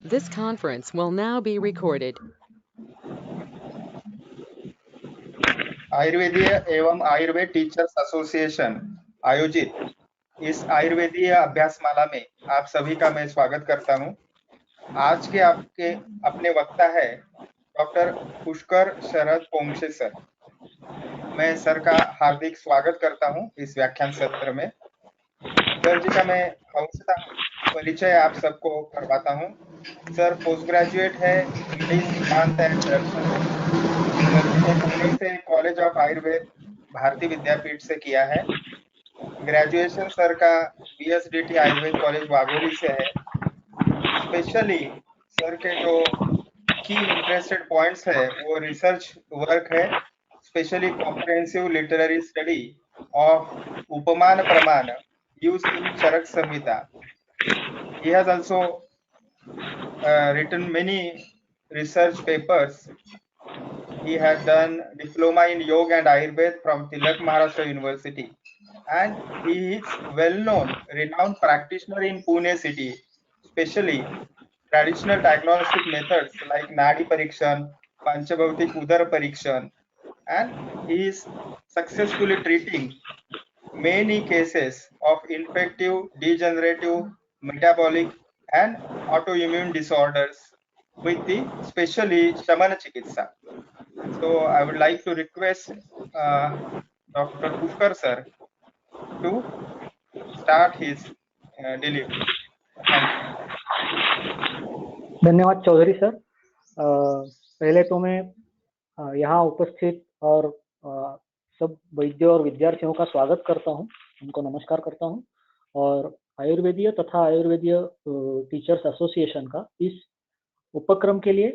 This conference will now be recorded. आयुर्वेदीय एवं Ayurveda teachers association आयोजित इस आयुर्वेदीय अभ्यासमाला में आप सभी का मैं स्वागत करता हूं। आज के आपके अपने वक्ता है डॉक्टर पुष्कर शरद पोंक्षे सर। मैं सर का हार्दिक स्वागत करता हूं इस व्याख्यान सत्र में। सर जी का मैं अंशतः परिचय आप सबको करवाता हूं। सर पोस्ट ग्रेजुएट है विधि सिद्धांत एंड दर्शन में। सर जी ने पुणे से कॉलेज ऑफ आयुर्वेद भारतीय विद्यापीठ से किया है। ग्रेजुएशन सर का बीएसडीटी आयुर्वेद कॉलेज वाघोली से है। स्पेशली सर के जो की इंटरेस्टेड पॉइंट्स है वो रिसर्च वर्क है, specially comprehensive literary study of उपमान प्रमाण used in Charak Samhita. He has also written many research papers. He had done diploma in yoga and ayurveda from Tilak Maharashtra University, and he is well known renowned practitioner in Pune city, especially traditional diagnostic methods like nadi parikshan, panchabhautik udar parikshan, and he is successfully treating many cases of infective, degenerative, metabolic and autoimmune disorders with the specially Shamana Chikitsa. So I would like to request Dr. Pushkar sir to start his delivery. Thank you. धन्यवाद Chaudhary sir. पहले तो मैं यहाँ उपस्थित और सब वैद्यों और विद्यार्थियों का स्वागत करता हूँ, उनको नमस्कार करता हूँ और आयुर्वेदीय तथा आयुर्वेदीय टीचर्स एसोसिएशन का इस उपक्रम के लिए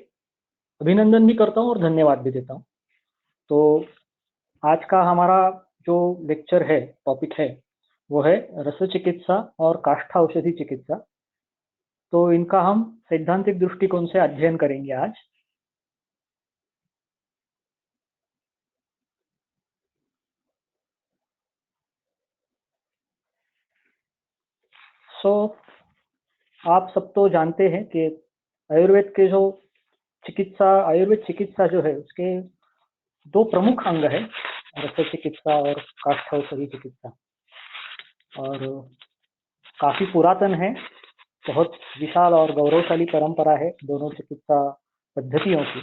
अभिनंदन भी करता हूँ और धन्यवाद भी देता हूँ। तो आज का हमारा जो लेक्चर है, टॉपिक है, वो है रस चिकित्सा और काष्ठ औषधि चिकित्सा। तो इनका हम सैद्धांतिक दृष्टिकोण से अध्ययन करेंगे आज। आप सब तो जानते हैं कि आयुर्वेद के जो आयुर्वेद चिकित्सा जो है उसके दो प्रमुख अंग है, रस चिकित्सा और काष्ठ औषधि चिकित्सा, और काफी पुरातन है, बहुत विशाल और गौरवशाली परंपरा है दोनों चिकित्सा पद्धतियों की।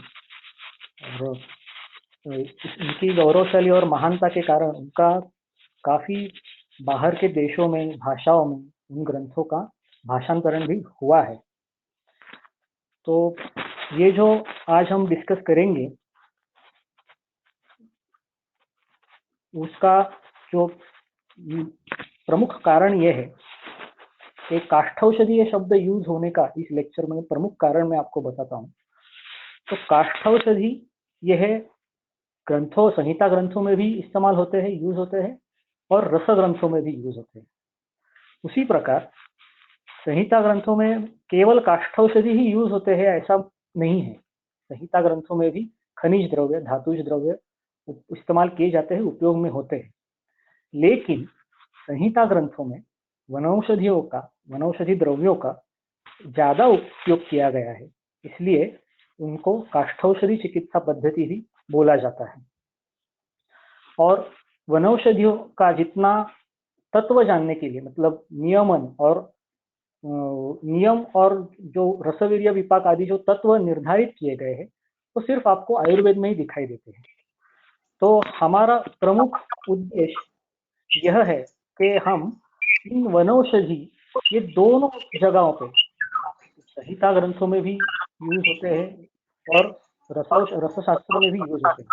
और इनकी गौरवशाली और महानता के कारण उनका काफी बाहर के देशों में, भाषाओं में उन ग्रंथों का भाषांतरण भी हुआ है। तो ये जो आज हम डिस्कस करेंगे उसका जो प्रमुख कारण ये है कि काष्ठौषधि शब्द यूज होने का इस लेक्चर में प्रमुख कारण मैं आपको बताता हूँ। तो काष्ठौषधि यह ग्रंथों, संहिता ग्रंथों में भी इस्तेमाल होते हैं, यूज होते हैं, और रस ग्रंथों में भी यूज होते हैं। उसी प्रकार संहिता ग्रंथों में केवल काष्ठौषधि ही यूज होते हैं ऐसा नहीं है। संहिता ग्रंथों में भी खनिज द्रव्य, धातुज द्रव्य इस्तेमाल किए जाते हैं, उपयोग में होते हैं। लेकिन संहिता ग्रंथों में वनौषधि द्रव्यों का ज्यादा उपयोग किया गया है, इसलिए उनको काष्ठौषधि चिकित्सा पद्धति भी बोला जाता है। और वनौषधियों का जितना तत्व जानने के लिए, मतलब नियम और जो रसवीर्य विपाक आदि जो तत्व निर्धारित किए गए हैं वो सिर्फ आपको आयुर्वेद में ही दिखाई देते हैं। तो हमारा प्रमुख उद्देश्य यह है कि हम इन वनौषधि ये दोनों जगहों पे, संहिता ग्रंथों में भी यूज होते हैं और रसशास्त्र में भी यूज होते हैं,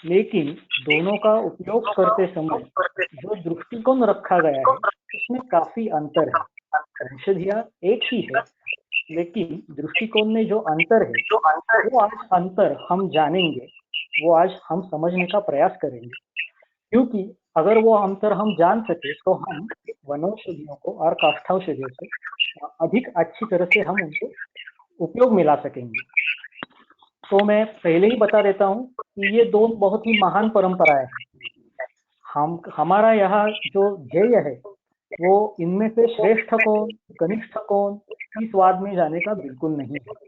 लेकिन दोनों का उपयोग करते समय जो दृष्टिकोण रखा गया है उसमें काफी अंतर है। औषधियाँ एक ही है, लेकिन दृष्टिकोण में जो अंतर है वो आज अंतर हम जानेंगे, वो आज हम समझने का प्रयास करेंगे। क्योंकि अगर वो अंतर हम जान सके तो हम वनौषधियों को और काष्ठौषधियों से अधिक अच्छी तरह से हम उनको उपयोग में ला सकेंगे। तो मैं पहले ही बता देता हूँ कि ये दो बहुत ही महान परंपराएं हैं। हमारा यहाँ जो ध्येय है वो इनमें से श्रेष्ठ कौन, कनिष्ठ कौन, की स्वाद में जाने का बिल्कुल नहीं है।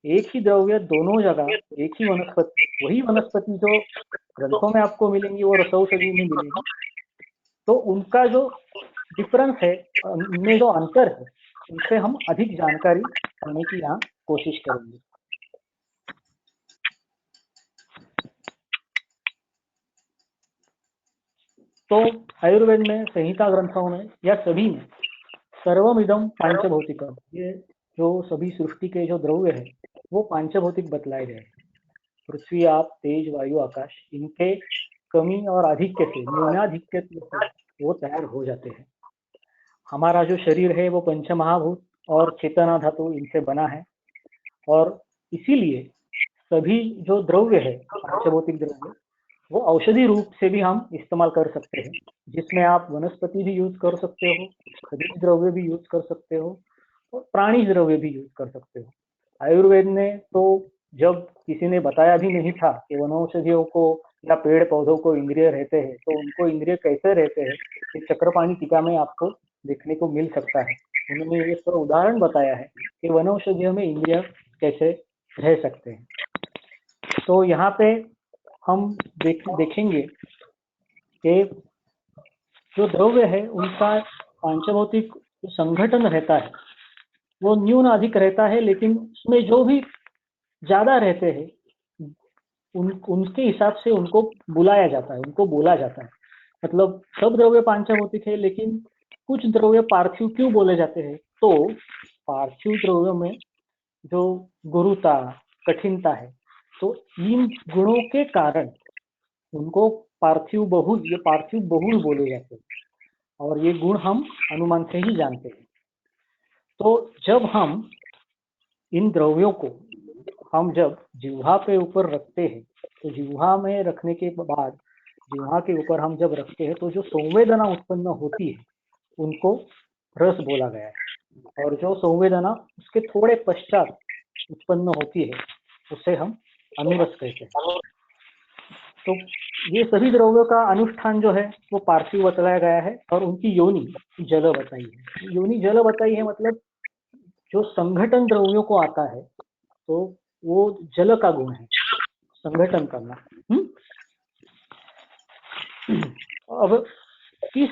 एक ही द्रव्य दोनों जगह, एक ही वनस्पति, वही वनस्पति जो ग्रंथों में आपको मिलेंगी वो रसौषधि में मिलेगी, तो उनका जो डिफरेंस है, उनमें जो अंतर है, उनसे हम अधिक जानकारी करने की यहाँ कोशिश करेंगे। तो आयुर्वेद में, संहिता ग्रंथों में या सभी में सर्वमिदं पांचभौतिकम, ये जो सभी सृष्टि के जो द्रव्य है वो पांचभौतिक बतलाए गए। पृथ्वी, आप, तेज, वायु, आकाश, इनके कमी और आधिक्य से, न्यूनाधिक्य से वो तैयार हो जाते हैं। हमारा जो शरीर है वो पंचमहाभूत और चेतना धातु इनसे बना है, और इसीलिए सभी जो द्रव्य है, पांचभौतिक द्रव्य, वो औषधि रूप से भी हम इस्तेमाल कर सकते हैं, जिसमें आप वनस्पति भी यूज कर सकते हो, खनिज द्रव्य भी यूज कर सकते हो, और प्राणी द्रव्य भी यूज कर सकते हो। आयुर्वेद ने तो जब किसी ने बताया भी नहीं था कि वनौषधियों को या पेड़ पौधों को इंद्रिय रहते हैं, तो उनको इंद्रिय कैसे रहते हैं, ये चक्रपाणी टीका में आपको देखने को मिल सकता है। उन्होंने ये तो उदाहरण बताया है कि वनौषधियों में इंद्रिय कैसे रह सकते हैं। तो यहाँ पे हम देखेंगे कि जो द्रव्य है उनका पांचभौतिक संगठन रहता है वो न्यून अधिक रहता है, लेकिन उसमें जो भी ज्यादा रहते हैं उनके हिसाब से उनको बुलाया जाता है, उनको बोला जाता है। मतलब सब द्रव्य पांचभौतिक है, लेकिन कुछ द्रव्य पार्थिव क्यों बोले जाते हैं? तो पार्थिव द्रव्यों में जो गुरुता, कठिनता है, तो इन गुणों के कारण उनको पार्थिव बहुल, ये पार्थिव बहुल बोले जाते हैं, और ये गुण हम अनुमान से ही जानते हैं। तो जब हम इन द्रव्यों को हम जब जिह्वा पे ऊपर रखते हैं, तो जिह्वा में रखने के बाद, जिह्वा के ऊपर हम जब रखते हैं, तो जो संवेदना उत्पन्न होती है उनको रस बोला गया है, और जो संवेदना उसके थोड़े पश्चात उत्पन्न होती है उसे हम अनुरस कहते हैं। तो ये सभी द्रव्यों का अनुष्ठान जो है वो पार्थिव बताया गया है, और उनकी योनि जल बताई है। योनि जल बताई है, मतलब जो संगठन द्रव्यों को आता है तो वो जल का गुण है, संगठन करना। अब किस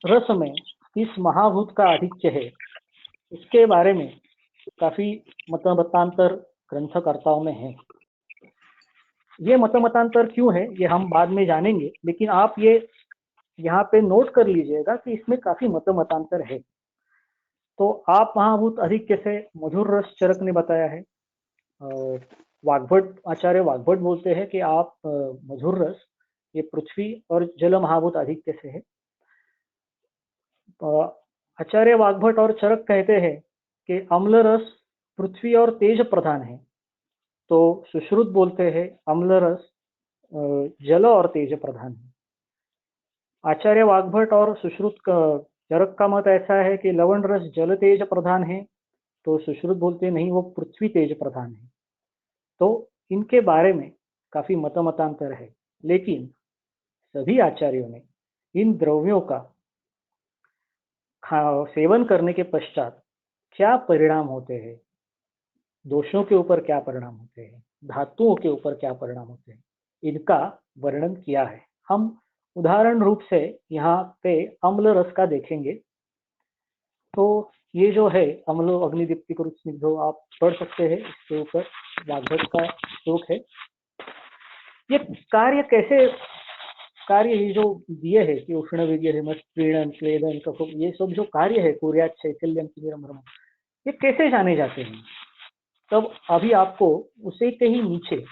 रस में किस महाभूत का आधिक्य है, इसके बारे में काफी मतमतांतर ग्रंथकर्ताओं में है। ये मतमतांतर क्यों है ये हम बाद में जानेंगे, लेकिन आप ये यहाँ पे नोट कर लीजिएगा कि इसमें काफी मतमतांतर है। तो आप महाभूत अधिक्य से मधुर रस चरक ने बताया है। वाग्भट, आचार्य वाग्भट बोलते हैं कि आप मधुर रस ये पृथ्वी और जल महाभूत अधिक्य से है। आचार्य वाग्भट और चरक कहते हैं कि अम्ल रस पृथ्वी और तेज प्रधान है, तो सुश्रुत बोलते हैं अम्ल रस जल और तेज प्रधान है। आचार्य वाग्भट और सुश्रुत चरक का मत ऐसा है कि लवण रस जल तेज प्रधान है, तो सुश्रुत बोलते नहीं, वो पृथ्वी तेज प्रधान है। तो इनके बारे में काफी मतमतांतर है, लेकिन सभी आचार्यों ने इन द्रव्यों का सेवन करने के पश्चात क्या परिणाम होते हैं, दोषों के ऊपर क्या परिणाम होते हैं, धातुओं के ऊपर क्या परिणाम होते हैं, इनका वर्णन किया है। हम उदाहरण रूप से यहाँ पे अम्ल रस का देखेंगे। तो ये जो है अम्लो अग्निदीप्ति जो आप पढ़ सकते हैं, इसके ऊपर वाग्भट का श्लोक है। ये कार्य कैसे, कार्य ये जो दिए है कि उष्ण वीर्य हिमस प्रीणन स्वेदन कफ, ये सब जो कार्य है कुर्यात शैथिल्यम किमिरम, ये कैसे जाने जाते हैं? तब अभी आपको उसे के ही नीचे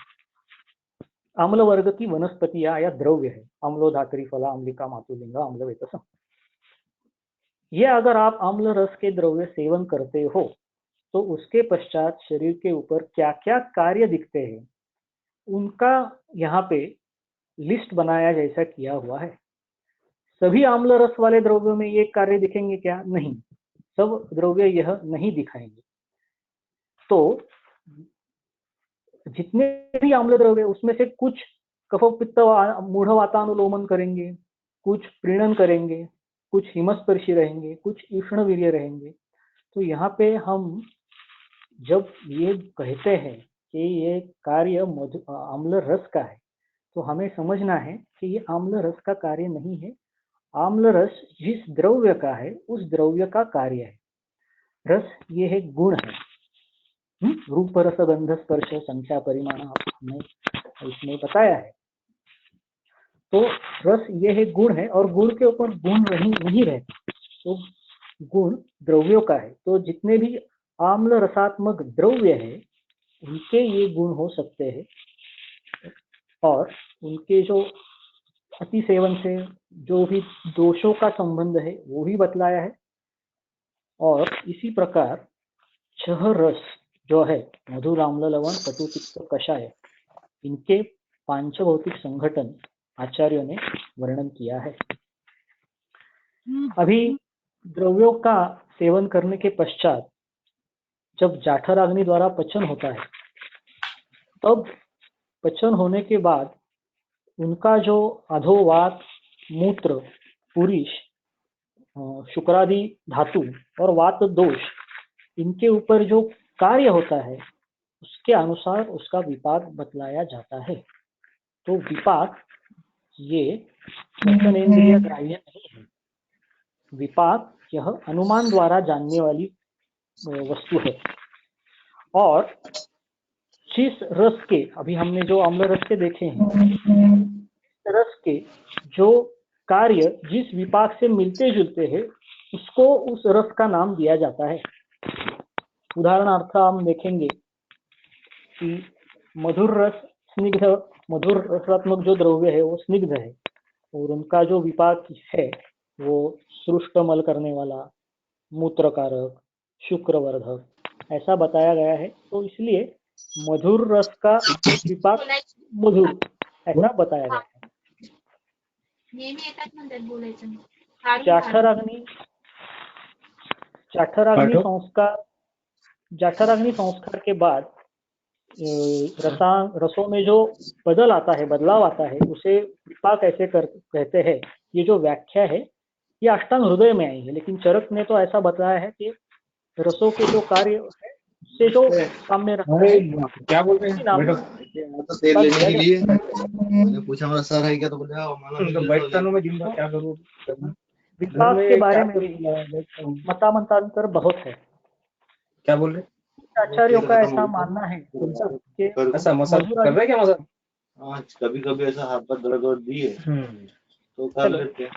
अम्ल वर्ग की वनस्पतियां या द्रव्य है, अम्लो धात्री फला अम्लिका मातुलिंगा अम्ल वेतसम, ये अगर आप अम्ल रस के द्रव्य सेवन करते हो तो उसके पश्चात शरीर के ऊपर क्या क्या कार्य दिखते हैं उनका यहाँ पे लिस्ट बनाया जैसा किया हुआ है। सभी अम्ल रस वाले द्रव्यों में ये कार्य दिखेंगे क्या? नहीं, सब द्रव्य यह नहीं दिखाएंगे। तो जितने भी अम्ल द्रव्य उसमें से कुछ कफ पित्त मूढ़ वातानुलोमन करेंगे, कुछ प्रीणन करेंगे, कुछ हिमस्पर्शी रहेंगे, कुछ उष्ण वीर्य रहेंगे। तो यहाँ पे हम जब ये कहते हैं कि ये कार्य आम्ल रस का है, तो हमें समझना है कि ये आम्ल रस का कार्य नहीं है। आम्ल रस जिस द्रव्य का है उस द्रव्य का कार्य है। रस ये है गुण है। रूप रस गंध स्पर्श संख्या परिमाण हमने इसमें बताया है। तो रस ये है गुण है, और गुण के ऊपर गुण नहीं रहता, तो गुण द्रव्यों का है। तो जितने भी आम्ल रसात्मक द्रव्य है उनके ये गुण हो सकते हैं, और उनके जो अति सेवन से जो भी दोषों का संबंध है वो भी बतलाया है। और इसी प्रकार छह रस जो है मधुर, आम्ल, लवण, कटु, तिक्त, कषाय, इनके पांचभौतिक संघटन आचार्यों ने वर्णन किया है। अभी द्रव्यों का सेवन करने के पश्चात जब जाठराग्नि द्वारा पचन होता है, तब पचन होने के बाद उनका जो अधोवात, मूत्र, पुरीश, शुक्रादि धातु और वात दोष, इनके ऊपर जो कार्य होता है उसके अनुसार उसका विपाक बतलाया जाता है। तो विपाक ये दर्शनेन्द्रिय ग्राह्य नहीं है। विपाक यह अनुमान द्वारा जानने वाली वस्तु है। और जिस रस के, अभी हमने जो अम्ल रस के देखे हैं, रस के जो कार्य जिस विपाक से मिलते जुलते हैं उसको उस रस का नाम दिया जाता है। उदाहरणार्थ हम देखेंगे कि मधुर रस स्निग्ध, मधुर रसात्मक जो द्रव्य है वो स्निग्ध है, और उनका जो विपाक है वो श्रुष्टमल करने वाला, मूत्रकारक, शुक्रवर्धक ऐसा बताया गया है। तो इसलिए मधुर रस का विपाक मधुर ऐसा बताया गया है। जाठराग्नि संस्कार के बाद रसों में जो बदलाव आता है उसे विपाक ऐसे कहते हैं। ये जो व्याख्या है ये अष्टांग हृदय में आई है, लेकिन चरक ने तो ऐसा बताया है कि रसों के जो कार्य है उससे जो सामने रखा है, क्या बोल रहे हैं? तेल लेने के लिए मैंने पूछा हमारा सर है क्या, तो बोले बैठकानों में दिन भर क्या करूँ। विपाक के बारे में मतामतांतर बहुत है। क्या बोल रहे? आचार्यों का ऐसा मानना है कि ऐसा मसाज कर रहे क्या मसाज? हाँ, कभी कभी ऐसा हाथ पर दर्द दिए तो कर लेते हैं।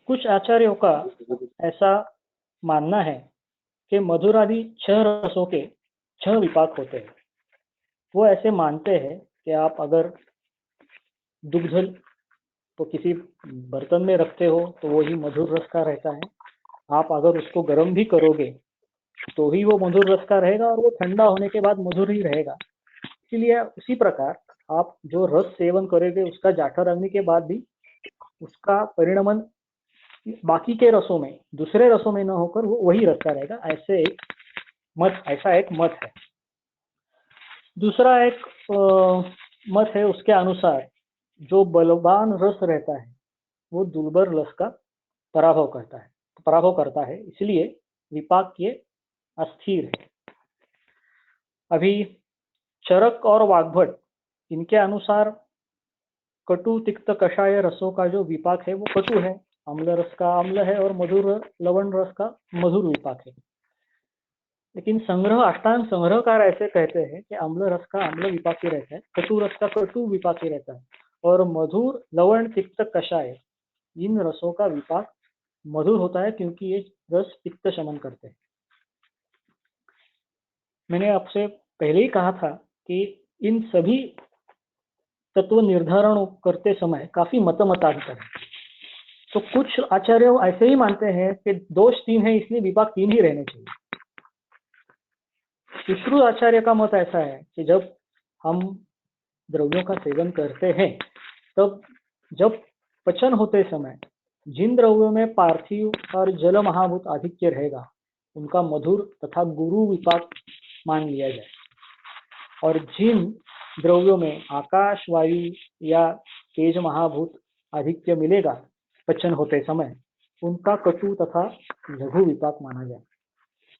कुछ आचार्यों का ऐसा मानना है कि मधुर आदि 6 रसों के 6 विपाक होते हैं। वो ऐसे मानते हैं कि आप अगर दुग्ध तो किसी बर्तन में रखते हो तो वही मधुर रस का रहता है। आप अगर उसको गर्म भी करोगे तो ही वो मधुर रस का रहेगा, और वो ठंडा होने के बाद मधुर ही रहेगा। इसलिए उसी प्रकार आप जो रस सेवन करोगे उसका जाठराग्नि के बाद भी उसका परिणमन बाकी के रसों में, दूसरे रसों में न होकर वो वही रस का रहेगा। ऐसा एक मत है। दूसरा एक मत है, उसके अनुसार जो बलवान रस रहता है वो दुर्बल रस का पराभव करता है, इसलिए विपाक ये अस्थिर है। अभी चरक और वाग्भट, इनके अनुसार कटु, तिक्त, कषाय रसों का जो विपाक है वो कटु है, अम्ल रस का अम्ल है, और मधुर लवण रस का मधुर विपाक है। लेकिन अष्टांग संग्रहकार ऐसे कहते हैं कि अम्ल रस का अम्ल विपाकी रहता है, कटु रस का कटु विपाकी रहता है, और मधुर, लवण, तिक्त, कषाय इन रसों का विपाक मधुर होता है, क्योंकि ये रस पित्त शमन करते हैं। मैंने आपसे पहले ही कहा था कि इन सभी तत्व निर्धारण करते समय काफी मतमतांतर है। तो कुछ आचार्य ऐसे ही मानते हैं कि दोष 3 है इसलिए विपाक 3 ही रहने चाहिए। सुश्रुत आचार्य का मत ऐसा है कि जब हम द्रव्यों का सेवन करते हैं तब जब पचन होते समय जिन द्रव्यों में पार्थिव और जल महाभूत आधिक्य रहेगा उनका मधुर तथा गुरु विपाक मान लिया जाए, और जिन द्रव्यों में आकाश, वायु या तेज महाभूत आधिक्य मिलेगा पचन होते समय उनका कटु तथा लघु विपाक माना जाए,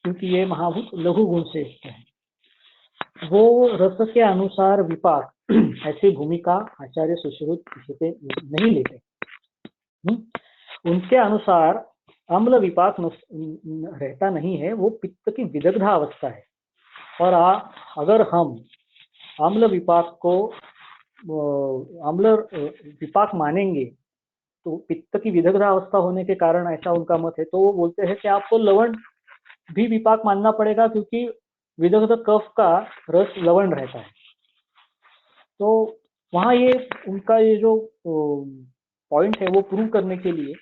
क्योंकि ये महाभूत लघु गुण से युक्त है। वो रस के अनुसार विपाक ऐसी भूमिका आचार्य सुश्रुत नहीं लेते। उनके अनुसार अम्ल विपाक रहता नहीं है, वो पित्त की विदग्धा अवस्था है। और अगर हम अम्ल विपाक को अम्ल विपाक मानेंगे तो पित्त की विदग्धा अवस्था होने के कारण ऐसा उनका मत है, तो वो बोलते हैं कि आपको लवण भी विपाक मानना पड़ेगा, क्योंकि विदग्ध कफ का रस लवण रहता है। तो वहाँ ये उनका ये जो पॉइंट है वो प्रूव करने के लिए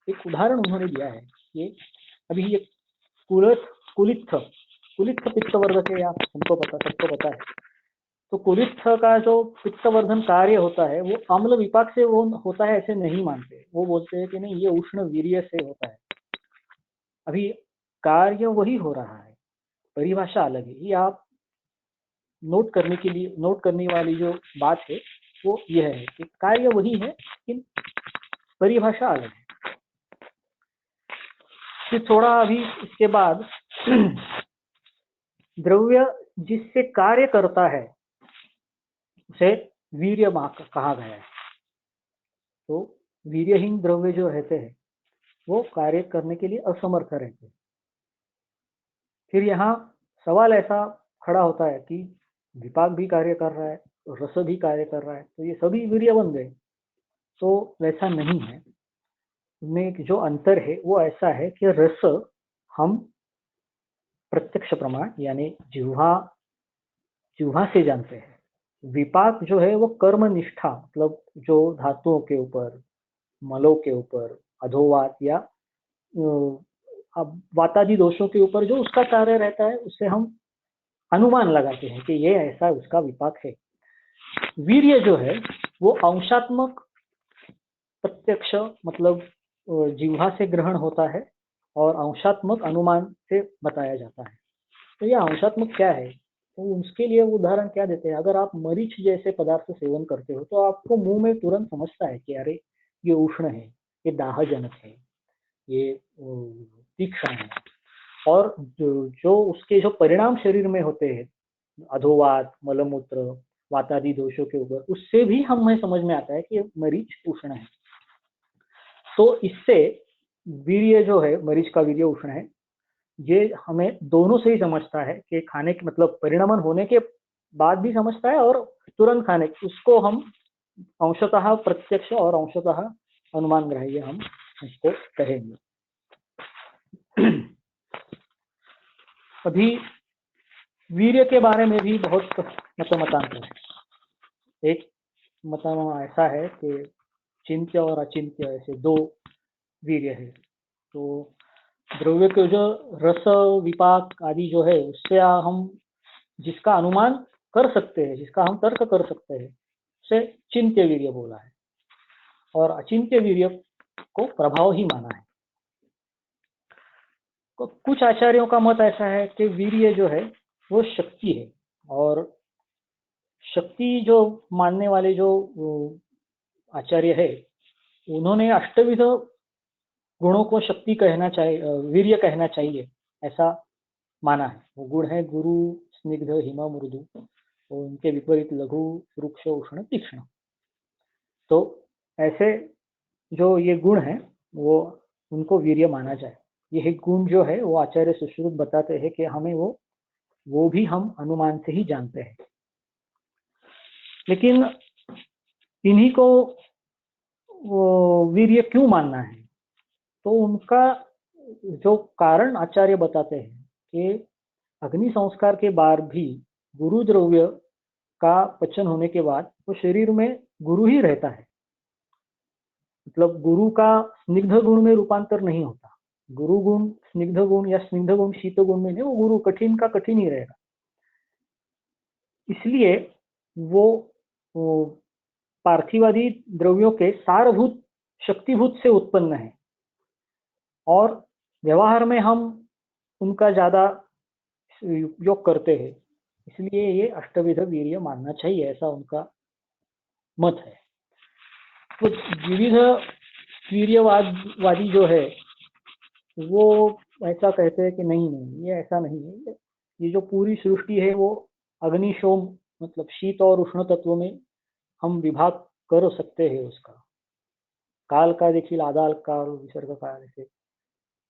एक उदाहरण उन्होंने दिया है। ये अभी ये कुलित्थ पित्तवर्धक है, आप सबको पता है। तो कुलित्थ का जो पित्तवर्धन कार्य होता है वो अम्ल विपाक से वो होता है ऐसे नहीं मानते। वो बोलते हैं कि नहीं, ये उष्ण वीर्य से होता है। अभी कार्य वही हो रहा है, परिभाषा अलग है। ये आप नोट करने वाली जो बात है वो यह है कि कार्य वही है लेकिन परिभाषा अलग है। फिर थोड़ा अभी इसके बाद द्रव्य जिससे कार्य करता है उसे वीर्य कहा गया है। तो वीर्यहीन द्रव्य जो रहते हैं वो कार्य करने के लिए असमर्थ रहते हैं। फिर यहाँ सवाल ऐसा खड़ा होता है कि विपाक भी कार्य कर रहा है, रस भी कार्य कर रहा है, तो ये सभी वीर्य बन गए। तो वैसा नहीं है। उनमें जो अंतर है वो ऐसा है कि रस हम प्रत्यक्ष प्रमाण यानी जिह्वा से जानते हैं। विपाक जो है वो कर्म निष्ठा, मतलब जो धातुओं के ऊपर, मलों के ऊपर, अधोवात या वातादि दोषों के ऊपर जो उसका कार्य रहता है उससे हम अनुमान लगाते हैं कि ये ऐसा उसका विपाक है। वीर्य जो है वो अंशात्मक प्रत्यक्ष मतलब जिह्वा से ग्रहण होता है और अंशात्मक अनुमान से बताया जाता है। तो यह अंशात्मक क्या है, तो उसके लिए उदाहरण क्या देते हैं। अगर आप मरीच जैसे पदार्थ सेवन करते हो तो आपको मुंह में तुरंत समझता है कि अरे ये उष्ण है, ये दाहजनक है, ये तीक्ष्ण है। और जो उसके जो परिणाम शरीर में होते हैं, अधोवात, मलमूत्र, वातादि दोषों के ऊपर, उससे भी हमें समझ में आता है कि मरीच उष्ण है। तो इससे वीर्य जो है, मरीच का वीर्य उष्ण है, ये हमें दोनों से ही समझता है कि खाने के मतलब परिणमन होने के बाद भी समझता है और तुरंत खाने, उसको हम अंशतः प्रत्यक्ष और अंशतः अनुमान ग्राह्य हम इसको कहेंगे। अभी वीर्य के बारे में भी बहुत मतांतर है। एक मत ऐसा है कि चिंत्य और अचिंत्य ऐसे दो वीर्य है। तो द्रव्य के जो रस विपाक आदि जो है उससे हम जिसका अनुमान कर सकते हैं, जिसका हम तर्क कर सकते हैं, उसे चिंत्य वीर्य बोला है। और अचिंत्य वीर्य को प्रभाव ही माना है। कुछ आचार्यों का मत ऐसा है कि वीर्य जो है वो शक्ति है, और शक्ति जो मानने वाले जो आचार्य है उन्होंने अष्टविध गुणों को शक्ति कहना चाहिए, वीर्य कहना चाहिए, ऐसा माना है। वो गुण है गुरु, स्निग्ध, हिम, मृदु, और उनके विपरीत लघु, रुक्ष, उष्ण, तीक्ष्ण। तो ऐसे जो ये गुण है वो उनको वीर्य माना जाए। यह गुण जो है वो आचार्य सुश्रुत बताते हैं कि हमें वो भी हम अनुमान से ही जानते हैं। लेकिन इन्हीं को वो वीर्य क्यों मानना है, तो उनका जो कारण आचार्य बताते हैं कि अग्नि संस्कार के बाद भी गुरु द्रव्य का पचन होने के बाद वो शरीर में गुरु ही रहता है। मतलब गुरु का स्निग्ध गुण में रूपांतर नहीं होता। गुरु गुण स्निग्ध गुण या स्निग्ध गुण शीत गुण में नहीं, वो गुरु कठिन का कठिन ही रहेगा। इसलिए वो पार्थिवादी द्रव्यों के सारभूत शक्तिभूत से उत्पन्न है, और व्यवहार में हम उनका ज्यादा उपयोग करते हैं। इसलिए ये अष्टविध वीर्य मानना चाहिए, ऐसा उनका मत है। तो विविध वीर्यवादी जो है वो ऐसा कहते हैं कि नहीं नहीं, ये ऐसा नहीं है। ये जो पूरी सृष्टि है वो अग्निशोम मतलब शीत और उष्ण तत्व में हम विभाग कर सकते हैं उसका। काल का देखिए, आदाल का और विसर्ग का, जैसे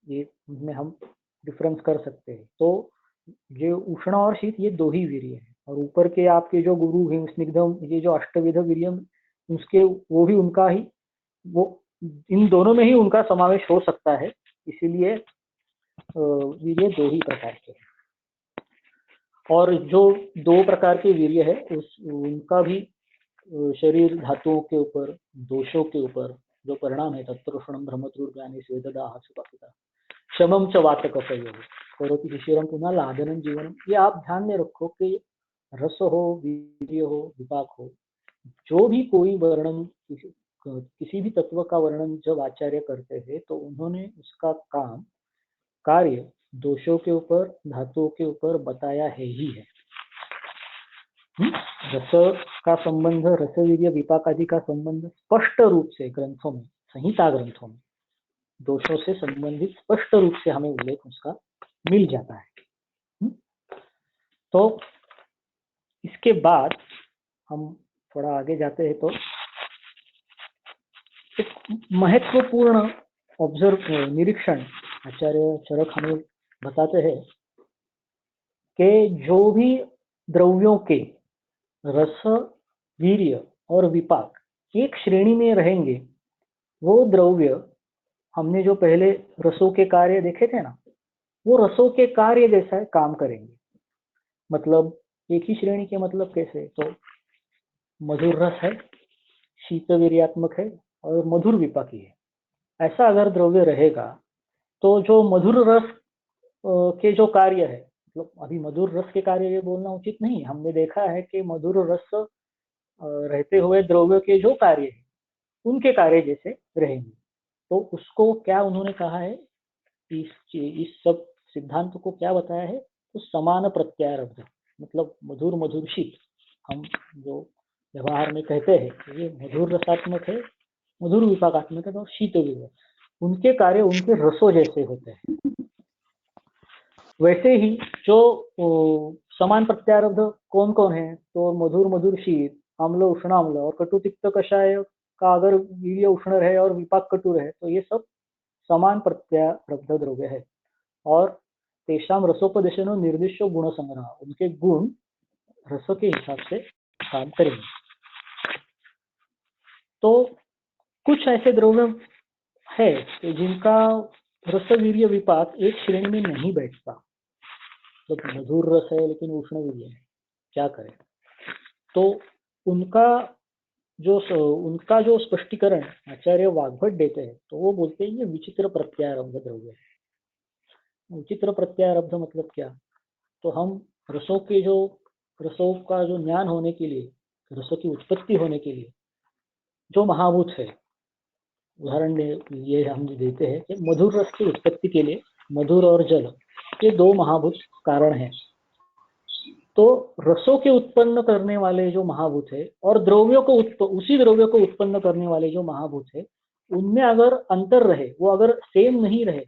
ये उनमें हम डिफरेंस कर सकते हैं। तो ये उष्ण और शीत ये दो ही वीर्य है, और ऊपर के आपके जो गुरु हिम स्निग्धम, ये जो अष्टविध वीर्यम, उसके वो भी उनका ही, वो इन दोनों में ही उनका समावेश हो सकता है। इसीलिए वीर्य दो ही प्रकार के हैं। और जो दो प्रकार के वीर्य है उनका भी शरीर धातुओं के ऊपर, दोषों के ऊपर जो परिणाम है, तत्रोषणम ब्रह्मत्रुर्ज्ञाने स्वेददाह सुपापिता शमम च वातकफयो करोति शिशिरम पुनः लादनम जीवनम। ये आप ध्यान में रखो कि रस हो, वीर्य हो, विपाक हो, जो भी कोई वर्णन किसी भी तत्व का वर्णन जब आचार्य करते हैं तो उन्होंने उसका काम, कार्य दोषों के ऊपर, धातुओं के ऊपर बताया है ही है। रस का संबंध, रसवीर्य विपाक आदि का संबंध स्पष्ट रूप से ग्रंथों में, संहिता ग्रंथों में दोषों से संबंधित स्पष्ट रूप से हमें उल्लेख उसका मिल जाता है। तो इसके बाद हम थोड़ा आगे जाते हैं तो एक महत्वपूर्ण निरीक्षण आचार्य चरक हमें बताते हैं कि जो भी द्रव्यों के रस, वीर्य और विपाक एक श्रेणी में रहेंगे, वो द्रव्य, हमने जो पहले रसों के कार्य देखे थे ना, वो रसों के कार्य जैसा काम करेंगे। मतलब एक ही श्रेणी के, मतलब कैसे, तो मधुर रस है, शीतवीर्यात्मक है और मधुर विपाकी है। ऐसा अगर द्रव्य रहेगा तो जो मधुर रस के जो कार्य है, मतलब अभी मधुर रस के कार्य ये बोलना उचित नहीं, हमने देखा है कि मधुर रस रहते हुए द्रव्य के जो कार्य है उनके कार्य जैसे रहेंगे। तो उसको क्या उन्होंने कहा है, इस सब सिद्धांत को क्या बताया है, तो समान प्रत्यारब्ध, मतलब मधुर मधुर शीत, हम जो व्यवहार में कहते हैं ये मधुर रसात्मक है, मधुर विपाकात्मक है, और शीत भी है, उनके कार्य उनके रसों जैसे होते हैं। वैसे ही जो समान प्रत्यारब्ध कौन कौन है, तो मधुर मधुर शीत, अम्ल उष्णाम्ल और कटु तिक्त कषाय का अगर वीर्य उष्ण है और विपाक कटु है तो ये सब समान प्रत्यारब्ध द्रव्य है। और तेषाम रसोपदेशनो निर्दिष्ट गुण संग्रह, उनके गुण रस के हिसाब से काम करेंगे। तो कुछ ऐसे द्रव्य है जिनका रस वीर्य विपाक एक श्रेणी में नहीं बैठता, तो मधुर रस है लेकिन उष्ण वीर्य है, क्या करें। तो उनका जो स्पष्टीकरण आचार्य वाग्भट देते हैं, तो वो बोलते हैं ये विचित्र प्रत्यारब्ध द्रव्य है। विचित्र प्रत्यारब्ध मतलब क्या, तो हम रसों का जो ज्ञान होने के लिए, रसों की उत्पत्ति होने के लिए जो महाभूत है, उदाहरण ये हम देते हैं कि मधुर रस की उत्पत्ति के लिए मधुर और जल, ये दो महाभूत कारण हैं। तो रसों के उत्पन्न करने वाले जो महाभूत है और द्रव्यों को उसी द्रव्य को उत्पन्न करने वाले जो महाभूत है, उनमें अगर अंतर रहे, वो अगर सेम नहीं रहे,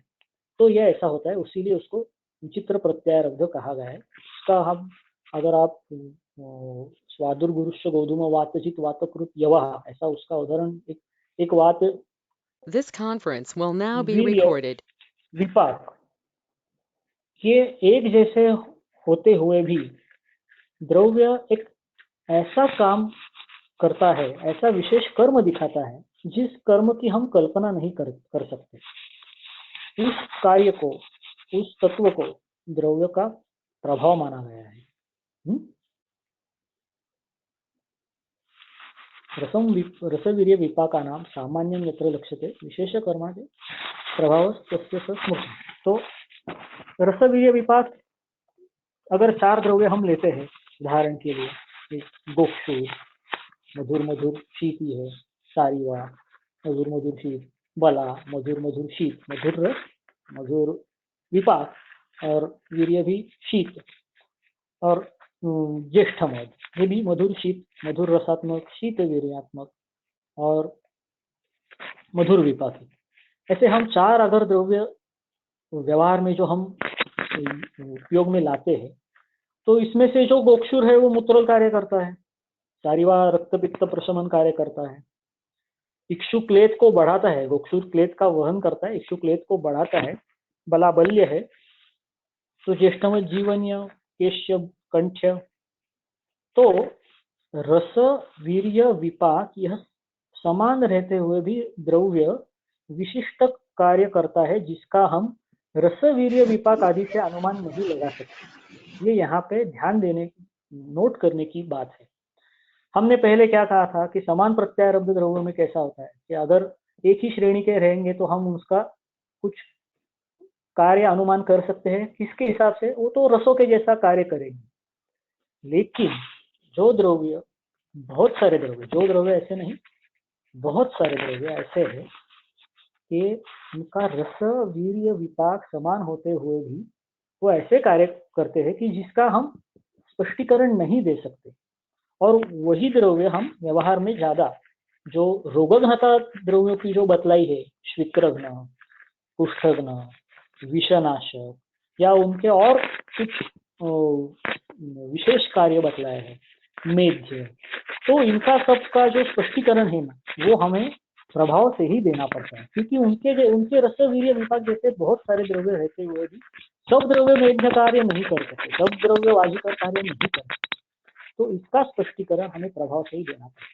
तो यह ऐसा होता है। इसीलिए उसको विचित्र प्रत्यारब्ध कहा गया है। इसका हम अगर आप स्वादुर गुरुश्च गौधूम वातचित वातकृत यवः, ऐसा उसका उदाहरण एक वात, This conference will now be वीर्य, recorded. विपाक, ये एक जैसे होते हुए भी द्रव्य एक ऐसा काम करता है, ऐसा विशेष कर्म दिखाता है जिस कर्म की हम कल्पना नहीं कर सकते। उस कार्य को, उस तत्व को द्रव्य का प्रभाव माना गया है। रसवीर्य विपाकानां सामान्यं यत्र लक्ष्यते विशेष कर्मादि प्रभाव तस्य स्मृति। तो रसवीर्य विपाक अगर चार द्रव्य हम लेते हैं उदाहरण के लिए, गोक्षु मधुर मधुर शीत है, सारीवा मधुर मधुर शीत, बला मधुर मधुर शीत, मधुर रस, मधुर विपाक, और वीर्य भी शीत, और ज्येष्ठ मध, ये भी मधुर शीत, मधुर रसात्मक, शीत वीर्यात्मक और मधुर विपाकी। ऐसे हम चार अगर द्रव्य व्यवहार में जो हम उपयोग में लाते हैं, तो इसमें से जो गोक्षुर है वो मूत्रल कार्य करता है, सारिवा रक्त पित्त प्रशमन कार्य करता है, इक्षु क्लेद को बढ़ाता है, गोक्षुर क्लेद का वहन करता है, इक्षु क्लेद को बढ़ाता है, बलाबल्य है। तो ज्येष्ठम जीवन्य केश्य कंठ्य, तो रस वीर्य विपाक यह समान रहते हुए भी द्रव्य विशिष्ट कार्य करता है जिसका हम रस वीर्य विपाक आदि से अनुमान नहीं लगा सकते। ये यहाँ पे ध्यान देने, नोट करने की बात है। हमने पहले क्या कहा था कि समान प्रत्यारब्ध द्रव्यों में कैसा होता है कि अगर एक ही श्रेणी के रहेंगे तो हम उसका कुछ कार्य अनुमान कर सकते हैं, किसके हिसाब से, वो तो रसों के जैसा कार्य करेंगे। लेकिन जो द्रव्य, बहुत सारे द्रव्य, जो द्रव्य ऐसे नहीं, बहुत सारे द्रव्य ऐसे हैं कि उनका रस वीर्य विपाक समान होते हुए भी वो ऐसे कार्य करते हैं कि जिसका हम स्पष्टीकरण नहीं दे सकते। और वही द्रव्य हम व्यवहार में ज्यादा, जो रोगघाता द्रव्यों की जो बतलाई है, श्विक्रघ्न, कुष्ठघ्न, विषनाशक, या उनके और कुछ विशेष कार्य बतलाए हैं, मेध्य, तो इनका सबका जो स्पष्टीकरण है ना, वो हमें प्रभाव से ही देना पड़ता है, क्योंकि उनके रस वीर्य विपाक जैसे बहुत सारे द्रव्य रहते हुए भी सब द्रव्य मेध्य कार्य नहीं कर सकते, सब द्रव्य वाजिकर कार्य नहीं कर सकते। तो इसका स्पष्टीकरण हमें प्रभाव से ही देना पड़ता है।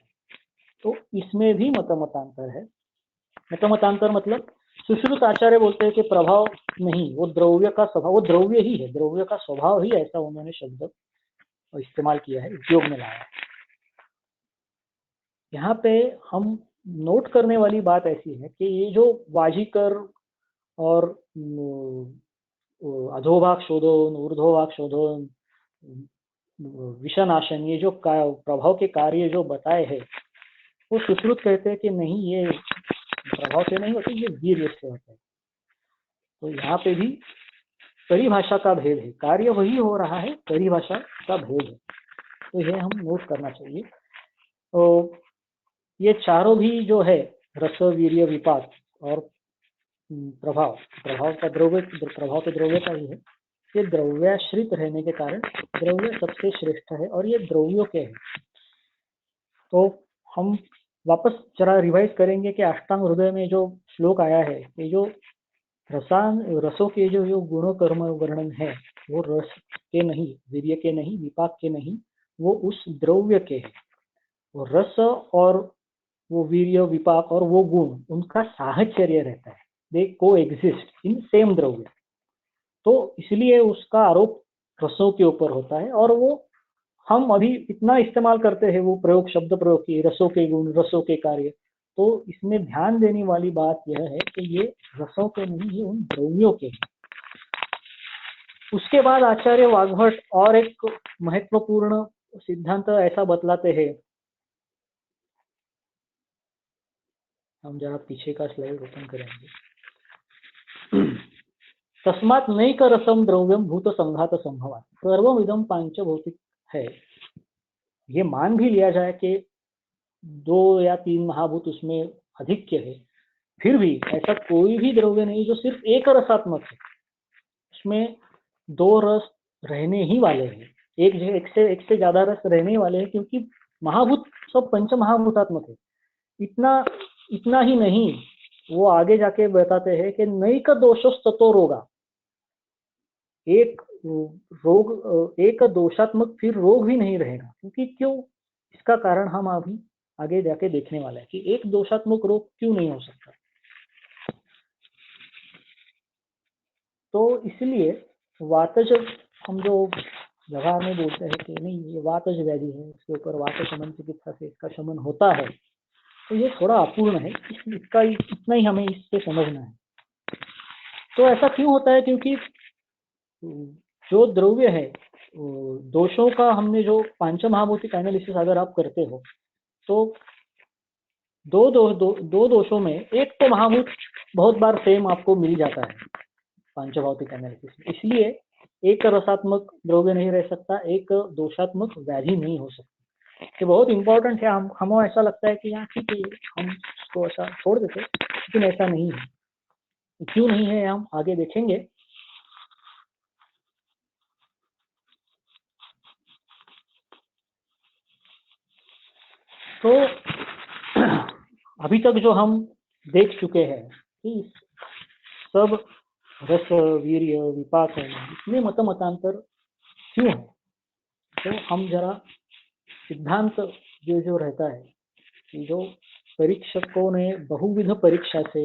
तो इसमें भी मतमतांतर है। मतमतांतर मतलब सुश्रुत आचार्य बोलते हैं कि प्रभाव नहीं, वो द्रव्य का स्वभाव, वो द्रव्य ही है, द्रव्य का स्वभाव ही ऐसा उन्होंने शब्द इस्तेमाल किया है, उपयोग में लाया है। यहाँ पे हम नोट करने वाली बात ऐसी है कि ये जो वाजिकर और अधोभाग शोधन, ऊर्ध्वभाग शोधन, विषनाशन, ये जो प्रभाव के कार्य जो बताए हैं, वो सुश्रुत कहते हैं कि नहीं, ये प्रभाव से नहीं होते, ये वीर्य से होता है। तो यहाँ पे भी परिभाषा का भेद है, कार्य वही हो रहा है, परिभाषा का भेद है, तो ये हम नोट करना चाहिए। तो ये चारों भी जो है, रस वीर्य विपाक और प्रभाव, प्रभाव का द्रव्य, प्रभाव तो द्रव्य का ही है, ये द्रव्याश्रित रहने के कारण द्रव्य सबसे श्रेष्ठ है और ये द्रव्यों के है। तो हम वापस जरा रिवाइज करेंगे कि अष्टांग हृदय में जो श्लोक आया है, ये जो रसों के जो गुणों कर्म वर्णन है, वो रस के नहीं, वीर्य के नहीं, विपाक के नहीं, वो उस द्रव्य के है। वो रस और वो वीर्य विपाक और वो गुण, उनका साहचर्य रहता है, दे को एग्जिस्ट इन सेम द्रव्य। तो इसलिए उसका आरोप रसों के ऊपर होता है, और वो हम अभी इतना इस्तेमाल करते हैं वो प्रयोग, शब्द प्रयोग की, रसों के गुण, रसों के कार्य। तो इसमें ध्यान देने वाली बात यह है कि ये रसों के नहीं, ये उन द्रव्यों के हैं। उसके बाद आचार्य वाग्भट और एक महत्वपूर्ण सिद्धांत ऐसा बतलाते हैं, हम जरा पीछे का स्लाइड ओपन करेंगे। तस्मात् नैक रसम द्रव्यम भूत संघात संभवात् सर्वमिदं पांच भौतिक है। ये मान भी लिया जाए कि 2 या 3 महाभूत उसमें अधिक्य है, फिर भी ऐसा कोई भी द्रव्य नहीं जो सिर्फ एक रसात्मक है, उसमें 2 रस रहने ही वाले हैं, एक से ज्यादा रस रहने वाले हैं, क्योंकि महाभूत सब पंच महाभूतात्मक है। इतना ही नहीं, वो आगे जाके बताते हैं कि नैक दोषस्ततो रोगा, एक दोषात्मक फिर रोग भी नहीं रहेगा, क्योंकि क्यों, इसका कारण हम अभी आगे जाके देखने वाला है कि एक दोषात्मक रोग क्यों नहीं हो सकता। तो इसलिए वातज, हम जो व्यवहार में बोलते हैं कि नहीं ये वातज व्याधि है, इसके ऊपर वात शमन चिकित्सा से इसका शमन होता है, तो ये थोड़ा अपूर्ण है, इसका इतना ही हमें इससे समझना है। तो ऐसा क्यों होता है, क्योंकि जो द्रव्य है, दोषों का हमने जो पांच महाभौतिक एनालिसिस अगर आप करते हो, तो दो दोषों में एक तो महाभूत बहुत बार सेम आपको मिल जाता है पांचभौतिक एनालिसिस में, इसलिए एक रसात्मक द्रव्य नहीं रह सकता, एक दोषात्मक व्याधि नहीं हो सकती। ये बहुत इंपॉर्टेंट है। हमें ऐसा लगता है कि यहाँ ठीक है, हम इसको ऐसा छोड़ देते, लेकिन ऐसा नहीं है। क्यों नहीं है हम आगे देखेंगे। तो अभी तक जो हम देख चुके हैं कि सब रस वीर्य विपाक है, इसमें मत मतांतर क्यों है। तो हम जरा सिद्धांत जो रहता है कि जो परीक्षकों ने बहुविध परीक्षा से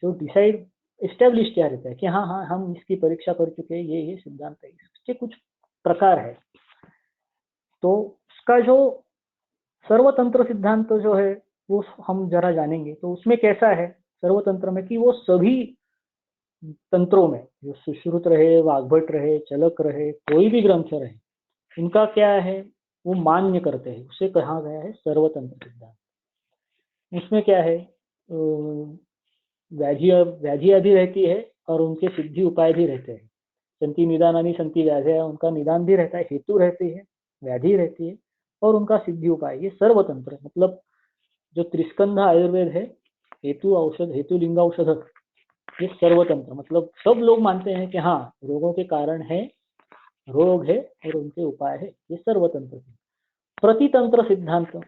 जो डिसाइड एस्टेब्लिश किया रहता है कि हाँ हाँ हम इसकी परीक्षा कर चुके हैं, ये सिद्धांत है, इसके कुछ प्रकार है। तो उसका जो सर्वतंत्र सिद्धांत जो है वो हम जरा जानेंगे। तो उसमें कैसा है सर्वतंत्र में कि वो सभी तंत्रों में, जो सुश्रुत रहे, वाग्भट रहे, चलक रहे, कोई भी ग्रंथ रहे, उनका क्या है वो मान्य करते हैं। उसे कहा गया है सर्वतंत्र सिद्धांत। उसमें क्या है व्याधियां भी रहती है और उनके सिद्धि उपाय भी रहते हैं। संति निदानानि संति व्याधिया, उनका निदान भी रहता है, हेतु रहती है, व्याधि रहती है और उनका सिद्धि उपाय। ये सर्वतंत्र मतलब जो त्रिस्कंध आयुर्वेद है, हेतु औषध, हेतु लिंग औषध, ये सर्वतंत्र मतलब सब लोग मानते हैं कि हाँ रोगों के कारण है, रोग है और उनके उपाय है, ये सर्वतंत्र। प्रतितंत्र सिद्धांत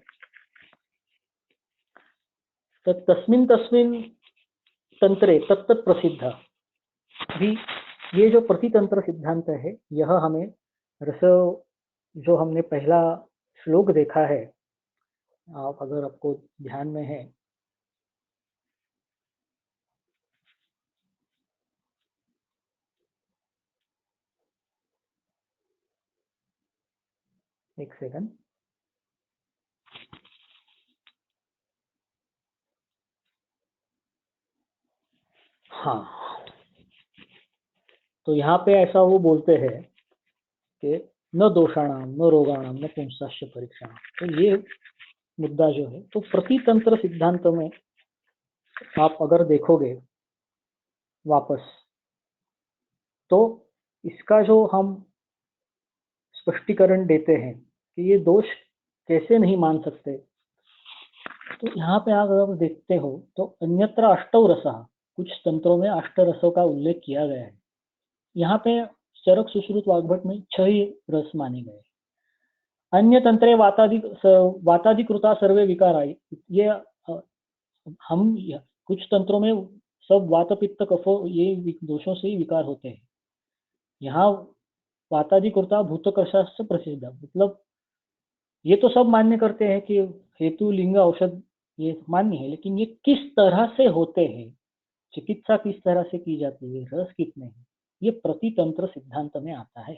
तस्मिन् तस्मिन् तंत्रे तत्त प्रसिद्ध भी। ये जो प्रतितंत्र सिद्धांत है यह हमें रस, जो हमने पहला श्लोक देखा है, आप अगर आपको ध्यान में है, एक सेकंड, हाँ, तो यहाँ पे ऐसा वो बोलते हैं कि न दोषाणाम न रोगाणाम न पुंसाश्च परीक्षाणाम। तो ये मुद्दा जो है, तो प्रतितंत्र सिद्धांत में आप अगर देखोगे वापस, तो इसका जो हम स्पष्टीकरण देते हैं कि ये दोष कैसे नहीं मान सकते, तो यहाँ पे अगर आप देखते हो तो अन्यत्र अष्टौ रसः, कुछ तंत्रों में अष्ट रसों का उल्लेख किया गया है। यहाँ पे चरक सुश्रुत वाग्भट में 6 ही रस माने गए। अन्य तंत्रे वातादिकृता सर्वे विकारा, ये हम कुछ तंत्रों में सब वात पित्त कफो ये दोषों से ही विकार होते हैं। यहाँ वातादिकृता भूतकर्षाश्च प्रसिद्ध, मतलब ये तो सब मान्य करते हैं कि हेतु लिंग औषध ये मान्य है, लेकिन ये किस तरह से होते हैं, चिकित्सा किस तरह से की जाती है, रस कितने हैं, ये प्रतितंत्र सिद्धांत में आता है।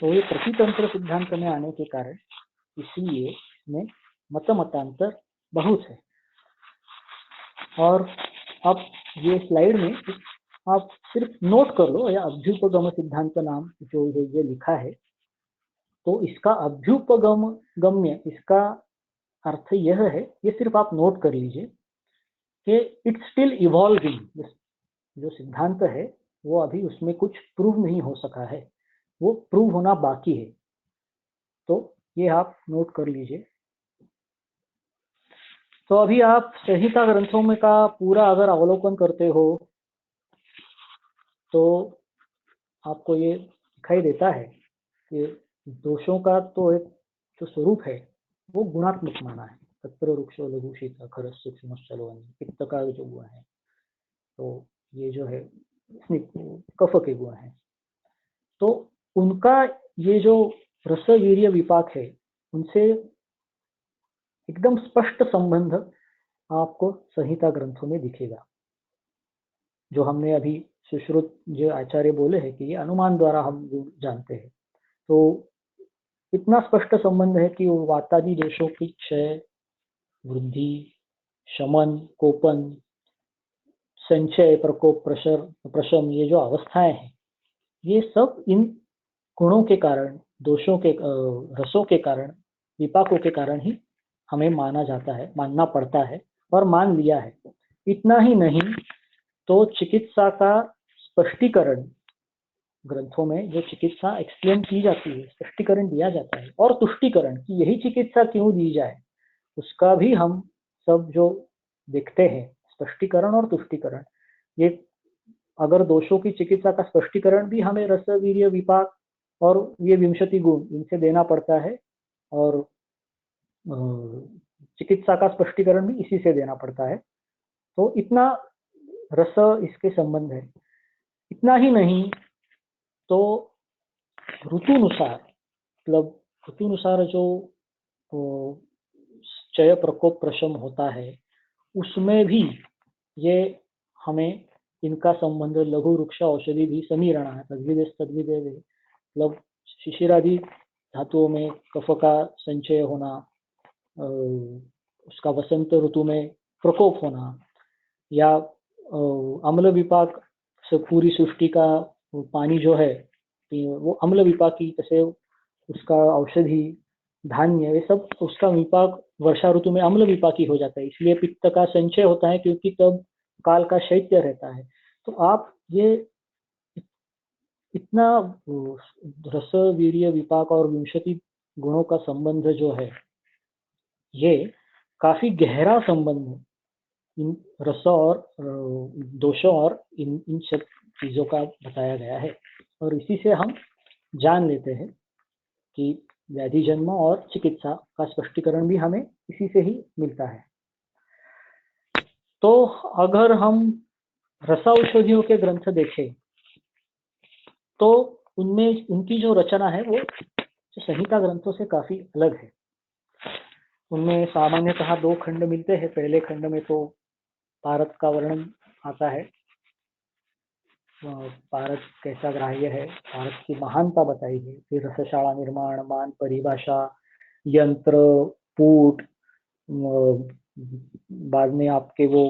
तो ये प्रतितंत्र सिद्धांत में आने के कारण इसलिए इसमें मत मतांतर बहुत है। और अब ये स्लाइड में आप सिर्फ नोट कर लो, या अभ्युपगम सिद्धांत नाम जो ये लिखा है, तो इसका अभ्युपगम्य इसका अर्थ यह है, ये सिर्फ आप नोट कर लीजिए कि इट्स स्टिल इवॉल्विंग। जो सिद्धांत है वो अभी उसमें कुछ प्रूव नहीं हो सका है, वो प्रूव होना बाकी है। तो ये आप नोट कर लीजिए। तो अभी आप संहिता ग्रंथों में का पूरा अगर अवलोकन करते हो तो आपको ये दिखाई देता है कि दोषों का तो एक जो स्वरूप है वो गुणात्मक माना है। तत्र वृक्षो लघु शीत खरस सूक्ष्म चलवनी, पित्त का जो गुण है, तो ये जो है कफ के गुण है, तो उनका ये जो रस वीर्य विपाक है उनसे एकदम स्पष्ट संबंध आपको संहिता ग्रंथों में दिखेगा। जो हमने अभी सुश्रुत जो आचार्य बोले हैं कि ये अनुमान द्वारा हम जानते हैं, तो इतना स्पष्ट संबंध है कि वातादि दोषों की क्षय, वृद्धि, शमन, कोपन, संचय, प्रकोप, प्रशम, ये जो अवस्थाएं हैं, ये सब इन गुणों के कारण, दोषों के रसों के कारण, विपाकों के कारण ही हमें माना जाता है, मानना पड़ता है और मान लिया है। इतना ही नहीं, तो चिकित्सा का स्पष्टीकरण ग्रंथों में जो चिकित्सा एक्सप्लेन की जाती है, स्पष्टीकरण दिया जाता है और तुष्टीकरण कि यही चिकित्सा क्यों दी जाए, उसका भी हम सब जो देखते हैं, स्पष्टीकरण और तुष्टीकरण, ये अगर दोषों की चिकित्सा का स्पष्टीकरण भी हमें रस वीर्य विपाक और ये विंशति गुण इनसे देना पड़ता है, और चिकित्सा का स्पष्टीकरण भी इसी से देना पड़ता है। तो इतना रस इसके संबंध है। इतना ही नहीं तो ऋतुनुसार, मतलब ऋतुनुसार जो चय प्रकोप प्रशम होता है उसमें भी ये हमें इनका संबंध लघु वृक्ष औषधि भी समीरण है, तद्विदेव, मतलब शिशिरादि धातुओं में कफ का संचय होना, उसका वसंत ऋतु में प्रकोप होना, या अम्ल विपाक से पूरी सृष्टि का पानी जो है वो अम्ल विपाकी, जैसे उसका औषधि धान्य ये सब उसका विपाक वर्षा ऋतु में अम्ल विपाकी हो जाता है, इसलिए पित्त का संचय होता है क्योंकि तब काल का शैत्य रहता है। तो आप ये इतना रस वीर्य विपाक और विंशति गुणों का संबंध जो है ये काफी गहरा संबंध है इन रस और दोषों और इन सब चीजों का बताया गया है, और इसी से हम जान लेते हैं कि व्याधि जन्म और चिकित्सा का स्पष्टीकरण भी हमें इसी से ही मिलता है। तो अगर हम रसाऔषधियों के ग्रंथ देखें तो उनमें उनकी जो रचना है वो संहिता ग्रंथों से काफी अलग है। उनमें सामान्यतः 2 खंड मिलते हैं। पहले खंड में तो पारद का वर्णन आता है, पारद कैसा ग्राह्य है, पारद की महानता बताई है, फिर रसशाला निर्माण, मान, परिभाषा, यंत्र, पूट, बाद में आपके वो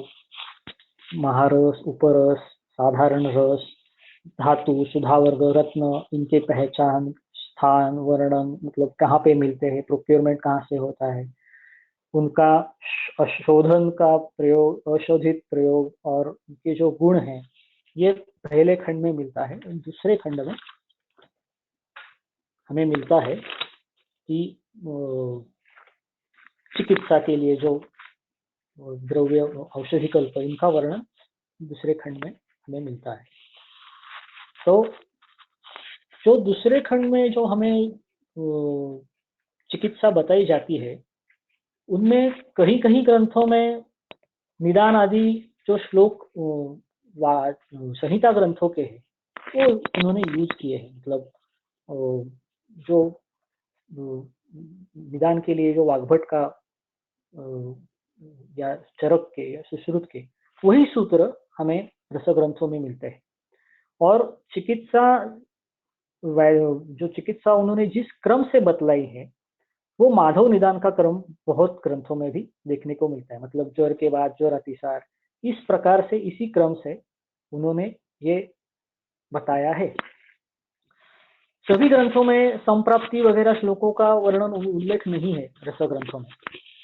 महारस, उपरस, साधारण रस, धातु, सुधावर्ग, रत्न, इनके पहचान, स्थान, वर्णन, मतलब कहाँ पे मिलते हैं, प्रोक्योरमेंट कहाँ से होता है, उनका शोधन का प्रयोग, अशोधित प्रयोग और उनके जो गुण हैं ये पहले खंड में मिलता है। दूसरे खंड में हमें मिलता है कि चिकित्सा के लिए जो द्रव्य औषधि कल्प इनका वर्णन दूसरे खंड में हमें मिलता है। तो जो दूसरे खंड में जो हमें चिकित्सा बताई जाती है उनमें कहीं कहीं ग्रंथों में निदान आदि जो श्लोक संहिता ग्रंथों के हैं वो उन्होंने यूज किए हैं, मतलब जो निदान के लिए जो वाग्भट का या चरक के या सुश्रुत के वही सूत्र हमें रस ग्रंथों में मिलते हैं। और चिकित्सा जो चिकित्सा उन्होंने जिस क्रम से बतलाई है वो माधव निदान का क्रम बहुत ग्रंथों में भी देखने को मिलता है, मतलब ज्वर के बाद ज्वर अतिसार, इस प्रकार से इसी क्रम से उन्होंने ये बताया है। सभी ग्रंथों में संप्राप्ति वगैरह श्लोकों का वर्णन उल्लेख नहीं है रस ग्रंथों में,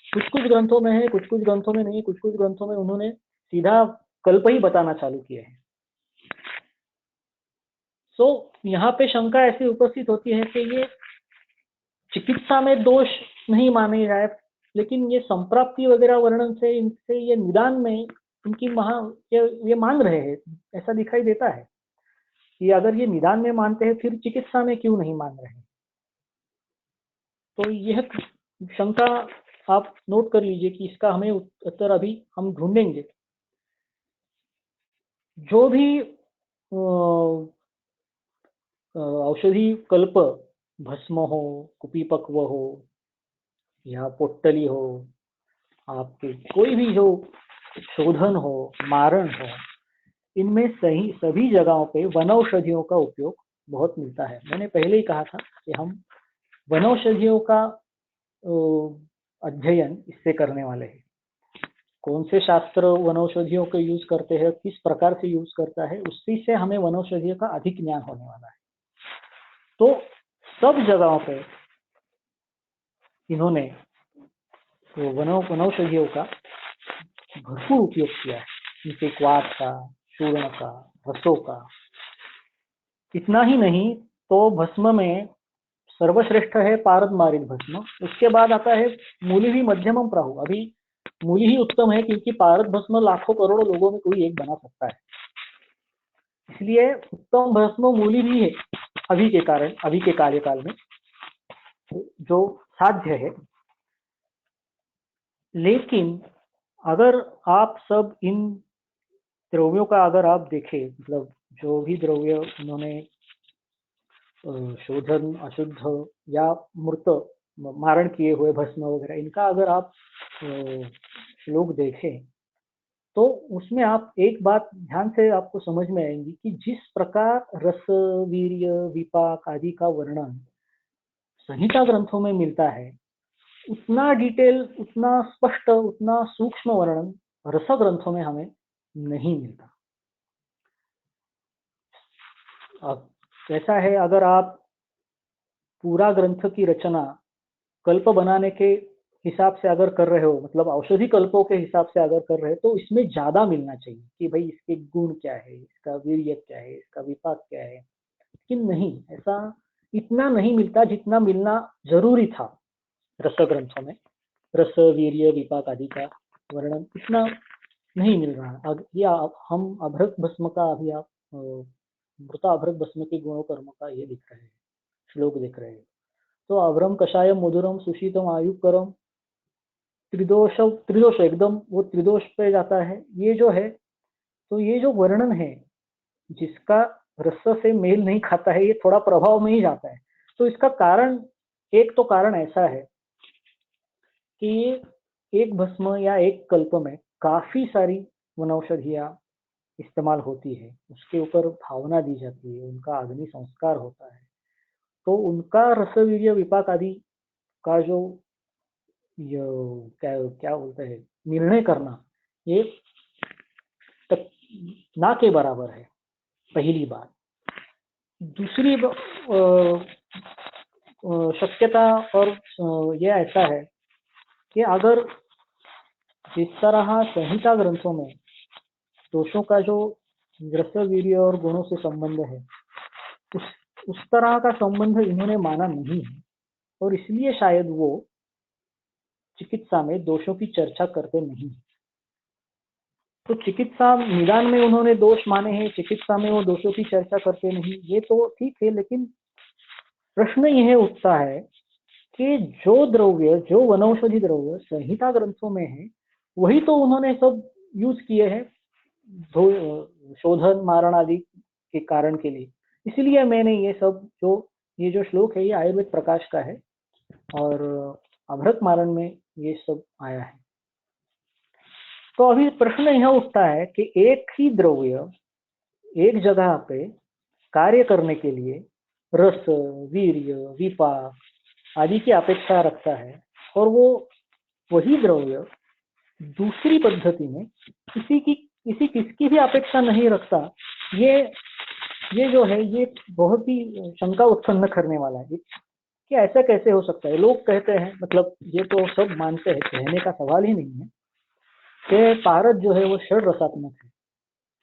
कुछ कुछ ग्रंथों में है, कुछ कुछ ग्रंथों में नहीं, कुछ कुछ ग्रंथों में उन्होंने सीधा कल्प ही बताना चालू किए हैं। तो यहाँ पे शंका ऐसी उपस्थित होती है कि ये चिकित्सा में दोष नहीं माने जाए, लेकिन ये संप्राप्ति वगैरह वर्णन से इनसे ये निदान में इनकी ये मान रहे हैं, ऐसा दिखाई देता है कि अगर ये निदान में मानते हैं फिर चिकित्सा में क्यों नहीं मान रहे। तो यह शंका आप नोट कर लीजिए कि इसका हमें उत्तर अभी हम ढूंढेंगे। जो भी औषधि कल्प भस्म हो, कुपीपक्व हो या पोट्टली हो, आपके कोई भी जो शोधन हो, मारण हो, इनमें सभी जगहों पे वनौषधियों का उपयोग बहुत मिलता है। मैंने पहले ही कहा था कि हम वनौषधियों का अध्ययन इससे करने वाले हैं। कौन से शास्त्र वनौषधियों को यूज करते हैं, किस प्रकार से यूज करता है, उसी से हमें वनौषधियों का अधिक ज्ञान होने वाला है। तो सब जगहों पे इन्होंने तो वनौषधियों का भरपूर उपयोग किया है, इनके क्वाथ का, चूर्ण का, रसों का। इतना ही नहीं तो भस्म में सर्वश्रेष्ठ है पारद मारिद भस्म, उसके बाद आता है मूली ही मध्यमम प्राहु। अभी मूली ही उत्तम है क्योंकि पारद भस्म लाखों करोड़ों लोगों में कोई एक बना सकता है। इसलिए उत्तम भस्म मूली भी है अभी के कारण, अभी के कार्यकाल में जो साध्य है। लेकिन अगर आप सब इन द्रव्यों का अगर आप देखें, मतलब जो भी द्रव्य उन्होंने शोधन, अशुद्ध या मृत मारण किए हुए भस्म वगैरह, इनका अगर आप श्लोक देखें तो उसमें आप एक बात ध्यान से आपको समझ में आएंगी कि जिस प्रकार रस, वीर्य, विपाक आदि का वर्णन संहिता ग्रंथों में मिलता है, उतना डिटेल, उतना स्पष्ट, उतना सूक्ष्म वर्णन रस ग्रंथों में हमें नहीं मिलता। अब ऐसा है, अगर आप पूरा ग्रंथ की रचना कल्प बनाने के हिसाब से अगर कर रहे हो, मतलब औषधि कल्पों के हिसाब से अगर कर रहे हो, तो इसमें ज्यादा मिलना चाहिए कि भाई इसके गुण क्या है, इसका वीर्य क्या है, इसका विपाक क्या है। लेकिन नहीं, ऐसा इतना नहीं मिलता जितना मिलना जरूरी था रस ग्रंथों में। रस, वीर्य, विपाक आदि का वर्णन इतना नहीं मिल रहा। या हम अभ्रक भस्म का अभी आप मृता अभ्रक भस्म के गुणों कर्म का ये दिख रहे हैं, श्लोक दिख रहे हैं। तो अभ्रम कषायम मधुरम सुशीतम आयुकरम, त्रिदोष, त्रिदोष एकदम वो त्रिदोष पे जाता है ये जो है। तो ये जो वर्णन है जिसका रस से मेल नहीं खाता है, ये थोड़ा प्रभाव में ही जाता है। तो इसका कारण, एक तो कारण ऐसा है कि एक भस्म या एक कल्प में काफी सारी वनौषधियां इस्तेमाल होती है, उसके ऊपर भावना दी जाती है, उनका अग्नि संस्कार होता है। तो उनका रस, वीर्य, विपाक आदि का जो क्या क्या बोलते हैं निर्णय करना, ये तक ना के बराबर है, पहली बात। दूसरी शक्यता और ये ऐसा है कि अगर जिस तरह संहिता ग्रंथों में दोषों का जो रस, वीर्य और गुणों से संबंध है, उस तरह का संबंध इन्होंने माना नहीं है, और इसलिए शायद वो चिकित्सा में दोषों की चर्चा करते नहीं। तो चिकित्सा निदान में उन्होंने दोष माने हैं, चिकित्सा में वो दोषों की चर्चा करते नहीं, ये तो ठीक है। लेकिन प्रश्न यह उठता है कि जो द्रव्य, जो वनौषधि द्रव्य संहिता ग्रंथों में है, वही तो उन्होंने सब यूज किए हैं शोधन, मारण आदि के कारण के लिए। इसलिए मैंने ये सब ये जो श्लोक है ये आयुर्वेद प्रकाश का है, और अभ्रक मारण में ये सब आया है। तो अभी प्रश्न यह उठता है कि एक ही द्रव्य एक जगह पे कार्य करने के लिए रस, वीर्य, विपाक आदि की अपेक्षा रखता है, और वो वही द्रव्य दूसरी पद्धति में किसकी भी अपेक्षा नहीं रखता। ये जो है ये बहुत ही शंका उत्पन्न करने वाला है कि ऐसा कैसे हो सकता है। लोग कहते हैं, मतलब ये तो सब मानते हैं, कहने का सवाल ही नहीं है, कि पारद जो है वो षड रसात्मक है।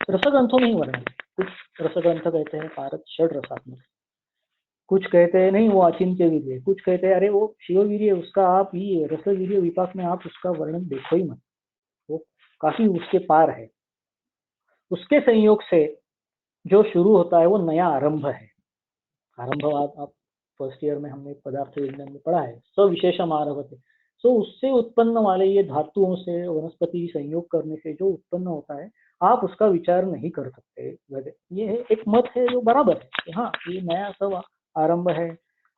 रसग्रंथों में ही वर्णन है, कुछ रसग्रंथ कहते हैं पारद षड रसात्मक है, कुछ कहते हैं नहीं वो अचिंत्य वीर्य, कुछ कहते हैं अरे वो शिव वीर्य, उसका आप ही रस, वीर्य, विपाक में आप उसका वर्णन देखो ही मत, वो काफी उसके पार है। उसके संयोग से जो शुरू होता है वो नया आरंभ है। आरंभ आप फर्स्ट ईयर में हमने पदार्थ विज्ञान में पढ़ा है, सविशेषम आरभते। सो उससे उत्पन्न वाले ये धातुओं से वनस्पति संयोग करने से जो उत्पन्न होता है, आप उसका विचार नहीं कर सकते। ये एक मत है जो बराबर है कि हाँ ये नया सब आरंभ है।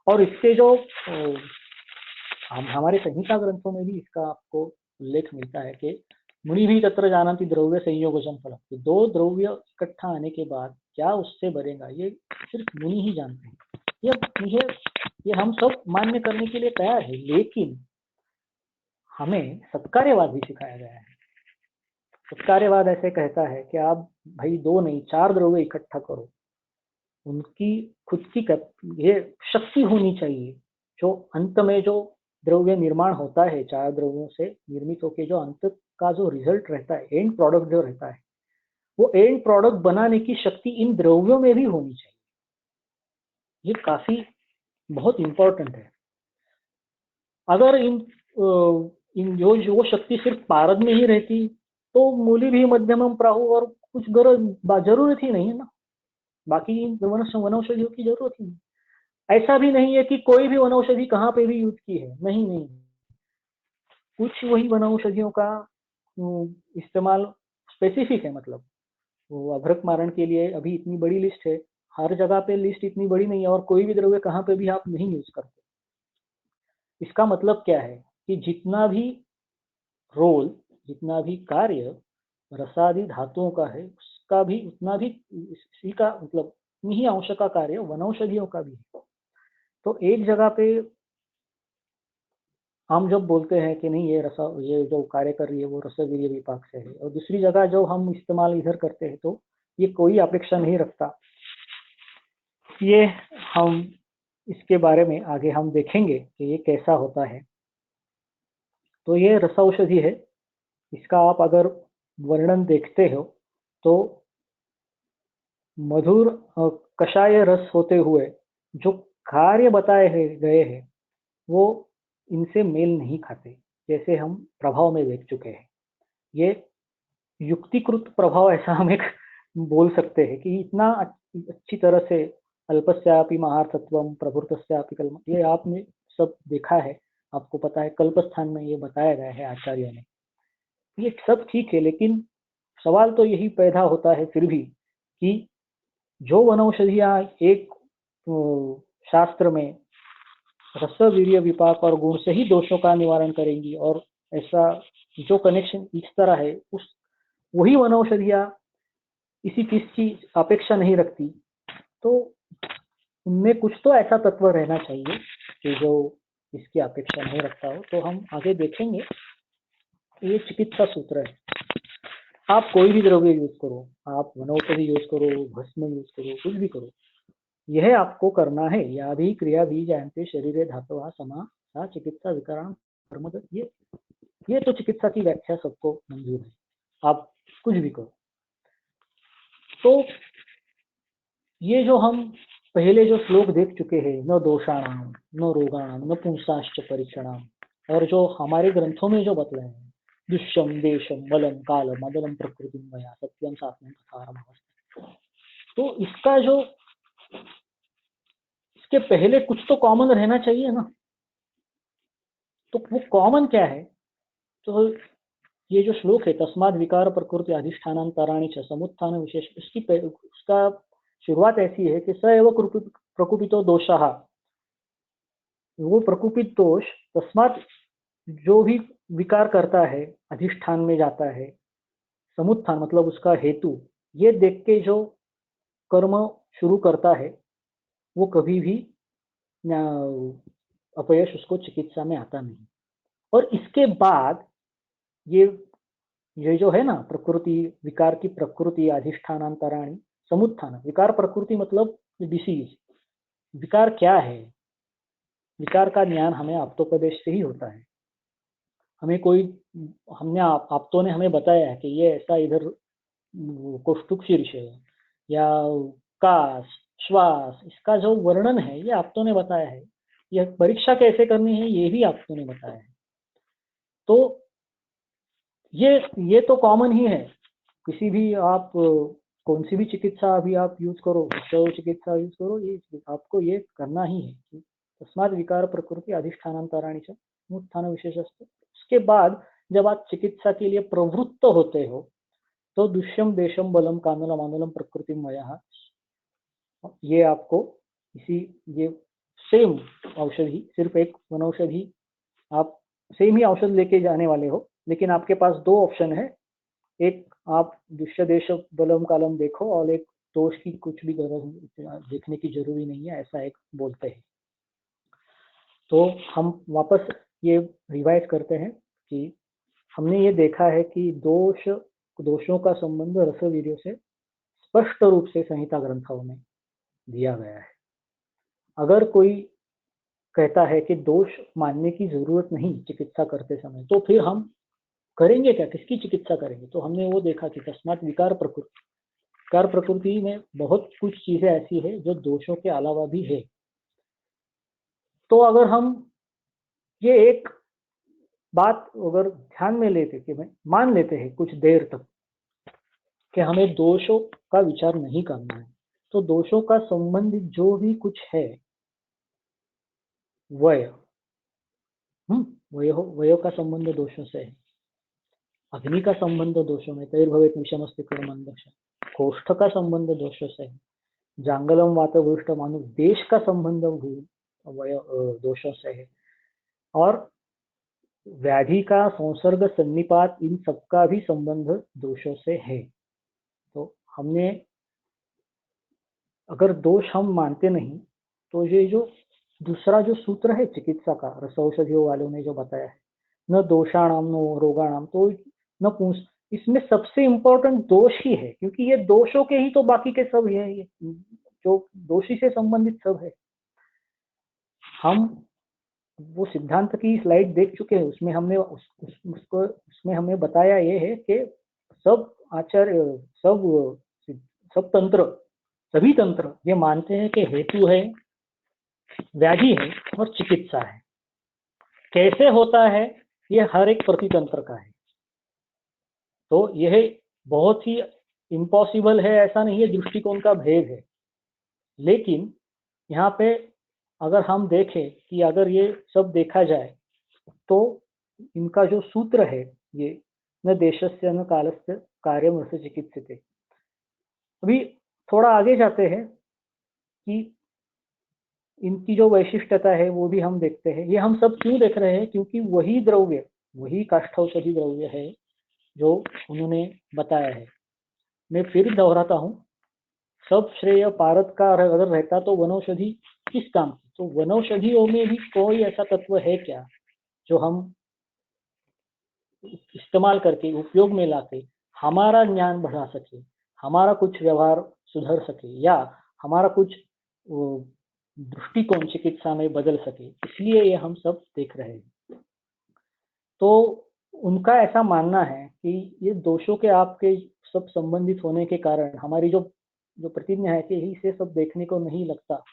और इसके जो हमारे संहिता ग्रंथों में भी इसका आपको उल्लेख मिलता है कि मुनि भी तत्र जानन्ति द्रव्य संयोगजम फलम, कि दो द्रव्य इकट्ठा आने के बाद क्या उससे बनेगा ये सिर्फ मुनि ही जानते हैं। ये हम सब मान्य करने के लिए तैयार है, लेकिन हमें सत्कार्यवाद भी सिखाया गया है। सत्कार्यवाद ऐसे कहता है कि आप भाई 2 नहीं 4 द्रव्य इकट्ठा करो, उनकी खुद की ये शक्ति होनी चाहिए। जो अंत में जो द्रव्य निर्माण होता है, 4 द्रव्यों से निर्मित होकर जो अंत का जो रिजल्ट रहता है, एंड प्रोडक्ट जो रहता है, वो एंड प्रोडक्ट बनाने की शक्ति इन द्रव्यों में भी होनी चाहिए। ये काफी बहुत इंपॉर्टेंट है। अगर इन जो शक्ति सिर्फ पारद में ही रहती तो मूली भी मध्यमम प्राहु और कुछ जरूरत ही नहीं है ना। बाकी वनौषधियों की जरूरत ही नहीं। ऐसा भी नहीं है कि कोई भी वनौषधि कहाँ पे भी यूज की है, नहीं नहीं, कुछ वही वनौषधियों का इस्तेमाल स्पेसिफिक है। मतलब वो अभ्रक मारण के लिए अभी इतनी बड़ी लिस्ट है, हर जगह पे लिस्ट इतनी बड़ी नहीं है, और कोई भी द्रव्य कहाँ पे भी आप नहीं यूज करते। इसका मतलब क्या है कि जितना भी रोल, जितना भी कार्य रसादि धातुओं का है, उसका भी उतना भी इसी का मतलब इतनी ही अंश का कार्य वनौषधियों का भी है। तो एक जगह पे हम जब बोलते हैं कि नहीं ये जो कार्य कर रही है वो रसवीर्य विपाक से है, और दूसरी जगह जो हम इस्तेमाल इधर करते हैं तो ये कोई अपेक्षा नहीं रखता। ये हम इसके बारे में आगे हम देखेंगे कि ये कैसा होता है। तो ये रसौषधि है, इसका आप अगर वर्णन देखते हो तो मधुर कषाय रस होते हुए जो कार्य बताए गए हैं वो इनसे मेल नहीं खाते, जैसे हम प्रभाव में देख चुके हैं। ये युक्तिकृत प्रभाव ऐसा हम एक बोल सकते हैं कि इतना अच्छी तरह से अल्पस्यापि महार्थत्वम प्रभुतस्यापि कल्म, ये आपने सब देखा है, आपको पता है कल्पस्थान में ये बताया गया है आचार्यों ने। ये सब ठीक है, लेकिन सवाल तो यही पैदा होता है फिर भी कि जो वनौषधियां एक शास्त्र में रसवीर्य विपाक और गुण से ही दोषों का निवारण करेंगी, और ऐसा जो कनेक्शन इस तरह है, उस वही वनौषधियां इसी चीज की अपेक्षा नहीं रखती, तो उनमें कुछ तो ऐसा तत्व रहना चाहिए कि जो इसकी अपेक्षा नहीं रखता हो। तो हम आगे देखेंगे। ये चिकित्सा सूत्र है। आप कोई भी द्रव्य यूज करो, आप वनौषधि यूज करो, भस्म यूज करो, कुछ भी करो, यह आपको करना है। या भी क्रिया भी जानते शरीरे धातु समा सा चिकित्सा विकरण कर्मद। ये तो चिकित्सा की व्याख्या सबको मंजूर है, आप कुछ भी करो। तो ये जो हम पहले जो श्लोक देख चुके हैं, न दोषाणाम न रोगाणाम न पुंसाश्च परीक्षणाम, और जो हमारे ग्रंथों में जो बतलाए हैं, दुष्यम देशम बलम कालम अदलम प्रकृति मया सत्यम सात्मम तथारम, तो इसका जो इसके पहले कुछ तो कॉमन रहना चाहिए ना। तो वो कॉमन क्या है? तो ये जो श्लोक है, तस्माद विकार प्रकृति अधिष्ठानांतराणि च समुत्थान विशेष, उसका शुरुआत ऐसी है कि स एव प्रकुपितो दोषः, वो प्रकुपित दोष तस्मात जो भी विकार करता है अधिष्ठान में जाता है, समुत्थान मतलब उसका हेतु, ये देख के जो कर्म शुरू करता है वो कभी भी अपयश उसको चिकित्सा में आता नहीं। और इसके बाद ये जो है ना प्रकृति, विकार की प्रकृति अधिष्ठानांतराणी समुत्थान, विकार प्रकृति मतलब डिसीज। विकार क्या है? विकार का ज्ञान हमें आप्तोपदेश से ही होता है। हमने आप्तों ने हमें बताया है कि ये ऐसा इधर कोष्ठुक शीर्ष है या काश श्वास, इसका जो वर्णन है ये आप्तों ने बताया है। यह परीक्षा कैसे करनी है ये भी आप्तों ने बताया है। तो ये तो कॉमन ही है। किसी भी आप कौन सी भी चिकित्सा अभी आप यूज करो, शव चिकित्सा यूज करो, ये आपको ये करना ही है। तस्माद विकार प्रकृति अधिष्ठानांतराणि च उत्थान विशेषस्ते। उसके बाद जब आप चिकित्सा के लिए प्रवृत्त होते हो तो दुष्यम देशम बलम कानलम आनलम प्रकृति मया, ये आपको ये सेम औषधि, सिर्फ एक वनौषधि, आप सेम ही औषध लेके जाने वाले हो, लेकिन आपके पास दो ऑप्शन है। एक आप दुष्य देश बलम कालम देखो, और एक दोष की कुछ भी देखने की जरूरी नहीं है, ऐसा एक बोलते हैं। तो हम वापस ये रिवाइज करते हैं कि हमने ये देखा है कि दोषों का संबंध रसवीर्यों से स्पष्ट रूप से संहिता ग्रंथों में दिया गया है। अगर कोई कहता है कि दोष मानने की जरूरत नहीं चिकित्सा करते समय, तो फिर हम करेंगे क्या, किसकी चिकित्सा करेंगे? तो हमने वो देखा कि तस्मात विकार प्रकृति में बहुत कुछ चीजें ऐसी है जो दोषों के अलावा भी है। तो अगर हम ये एक बात अगर ध्यान में लेते कि मान लेते हैं कुछ देर तक कि हमें दोषों का विचार नहीं करना है, तो दोषों का संबंधित जो भी कुछ है वय, वयो का संबंध दोषों से है। अग्नि का संबंध दोषों में, तैर्भवेत विषमस्ति कर्मण दोष। कोष्ठ का संबंध दोषों से है। जांगलम वातभूष्ट मानु देश का संबंध दोषों से है। और व्याधि का संसर्ग सन्निपात, इन सबका भी संबंध दोषों से है। तो हमने अगर दोष हम मानते नहीं तो ये जो दूसरा जो सूत्र है चिकित्सा का, रसौषधियों वालों ने जो बताया है, न दोषाणाम न रोगाणाम, तो न पूछ, इसमें सबसे इंपॉर्टेंट दोष ही है, क्योंकि ये दोषों के ही तो बाकी के सब है, ये जो दोषी से संबंधित सब है। हम वो सिद्धांत की स्लाइड देख चुके हैं, उसमें हमने उसमें हमें बताया ये है कि सब आचार्य, सब तंत्र, सभी तंत्र ये मानते हैं कि हेतु है, व्याधि है और चिकित्सा है। कैसे होता है ये हर एक प्रतितंत्र का है। तो यह बहुत ही इम्पॉसिबल है ऐसा नहीं है, दृष्टिकोण का भेद है। लेकिन यहाँ पे अगर हम देखें कि अगर ये सब देखा जाए तो इनका जो सूत्र है ये न देशस्य न कालस्य कार्यम रस चिकित्सिते। अभी थोड़ा आगे जाते हैं कि इनकी जो वैशिष्ट्यता है वो भी हम देखते हैं। ये हम सब क्यों देख रहे हैं, क्योंकि वही द्रव्य, वही काष्ठौषधि द्रव्य है जो उन्होंने बताया है। मैं फिर दोहराता हूँ, सब श्रेय पारद का अगर रहता तो वनौषधि किस काम की? तो वनौषधियों में भी कोई ऐसा तत्व है क्या जो हम इस्तेमाल करके, उपयोग में लाके हमारा ज्ञान बढ़ा सके, हमारा कुछ व्यवहार सुधर सके, या हमारा कुछ दृष्टिकोण चिकित्सा में बदल सके। इसलिए ये हम सब देख रहे हैं। तो उनका ऐसा मानना है कि ये दोषों के आपके सब संबंधित होने के कारण हमारी जो प्रतिज्ञा है कि इसे सब देखने को नहीं लगता,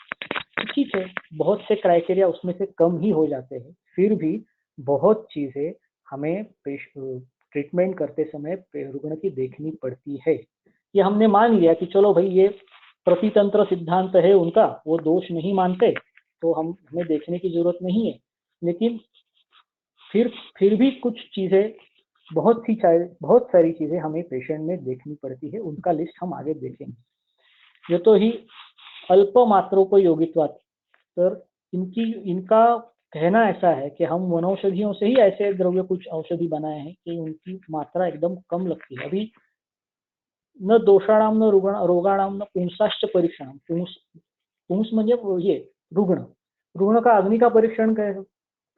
ठीक है, बहुत से क्राइटेरिया उसमें से कम ही हो जाते हैं, फिर भी बहुत चीजें हमें ट्रीटमेंट करते समय रुग्ण की देखनी पड़ती है। ये हमने मान लिया कि चलो भाई ये प्रतितंत्र सिद्धांत है उनका, वो दोष नहीं मानते तो हमें देखने की जरूरत नहीं है। लेकिन फिर भी कुछ चीजें, बहुत सारी चीजें हमें पेशेंट में देखनी पड़ती है। उनका लिस्ट हम आगे देखेंगे। ये तो ही अल्प मात्रोपयोगित्वात्, तर इनका कहना ऐसा है कि हम वनौषधियों से ही ऐसे द्रव्य कुछ औषधि बनाए हैं कि उनकी मात्रा एकदम कम लगती है। अभी न दोषाणाम न रोगाणाम न पुंसाश्च परीक्षण, पुंस म्हणजे ये रुग्ण का अग्नि का परीक्षण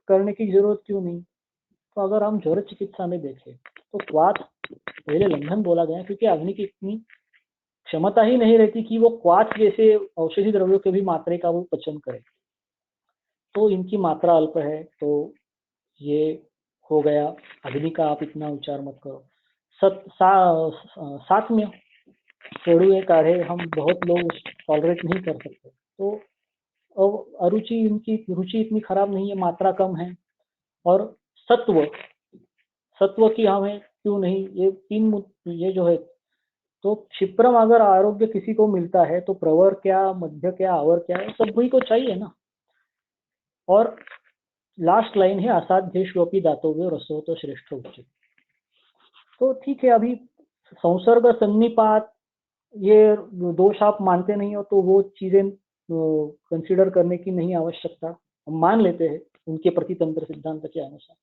करने की जरूरत क्यों नहीं? तो अगर हम ज्वर चिकित्सा में देखें तो क्वाथ पहले लंघन बोला गया, क्योंकि अग्नि की इतनी क्षमता ही नहीं रहती कि वो क्वाथ जैसे औषधि द्रव्यों के भी मात्रे का वो पचन करे। तो इनकी मात्रा अल्प है, तो ये हो गया। अग्नि का आप इतना उच्चार मत करो। सात्म्य, पेड़ुए काढ़े हम बहुत लोग टॉलरेट नहीं कर सकते। तो अरुचि, इनकी रुचि इतनी खराब नहीं है, मात्रा कम है। और सत्व की हमें क्यों नहीं, ये तीन ये जो है। तो क्षिप्रम अगर आरोग्य किसी को मिलता है तो प्रवर क्या, मध्य क्या, अवर क्या है, सभी को चाहिए ना। और लास्ट लाइन है असाध्येष्वपि दातव्यो रसो तो श्रेष्ठ उचित। तो ठीक है, अभी संसर्ग सन्निपात ये दोष आप मानते नहीं हो तो वो चीजें कंसीडर करने की नहीं आवश्यकता, हम मान लेते हैं उनके प्रतितंत्र सिद्धांत के अनुसार।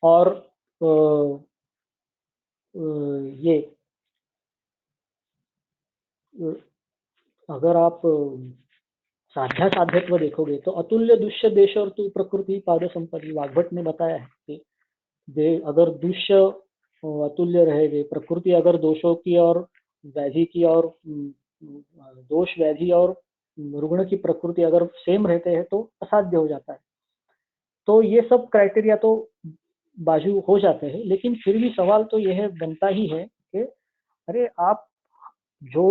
और ये अगर आप साध्यत्व देखोगे तो अतुल्य दुष्य देश और तू प्रकृति पाद संपत्ति, वाग्भट ने बताया है कि अगर दुष्य अतुल्य रहेंगे, प्रकृति अगर दोषों की और व्याधि की और दोष व्याधि और रुग्ण की प्रकृति अगर सेम रहते हैं तो असाध्य हो जाता है। तो ये सब क्राइटेरिया तो बाजू हो जाते हैं, लेकिन फिर भी सवाल तो यह बनता ही है कि अरे आप जो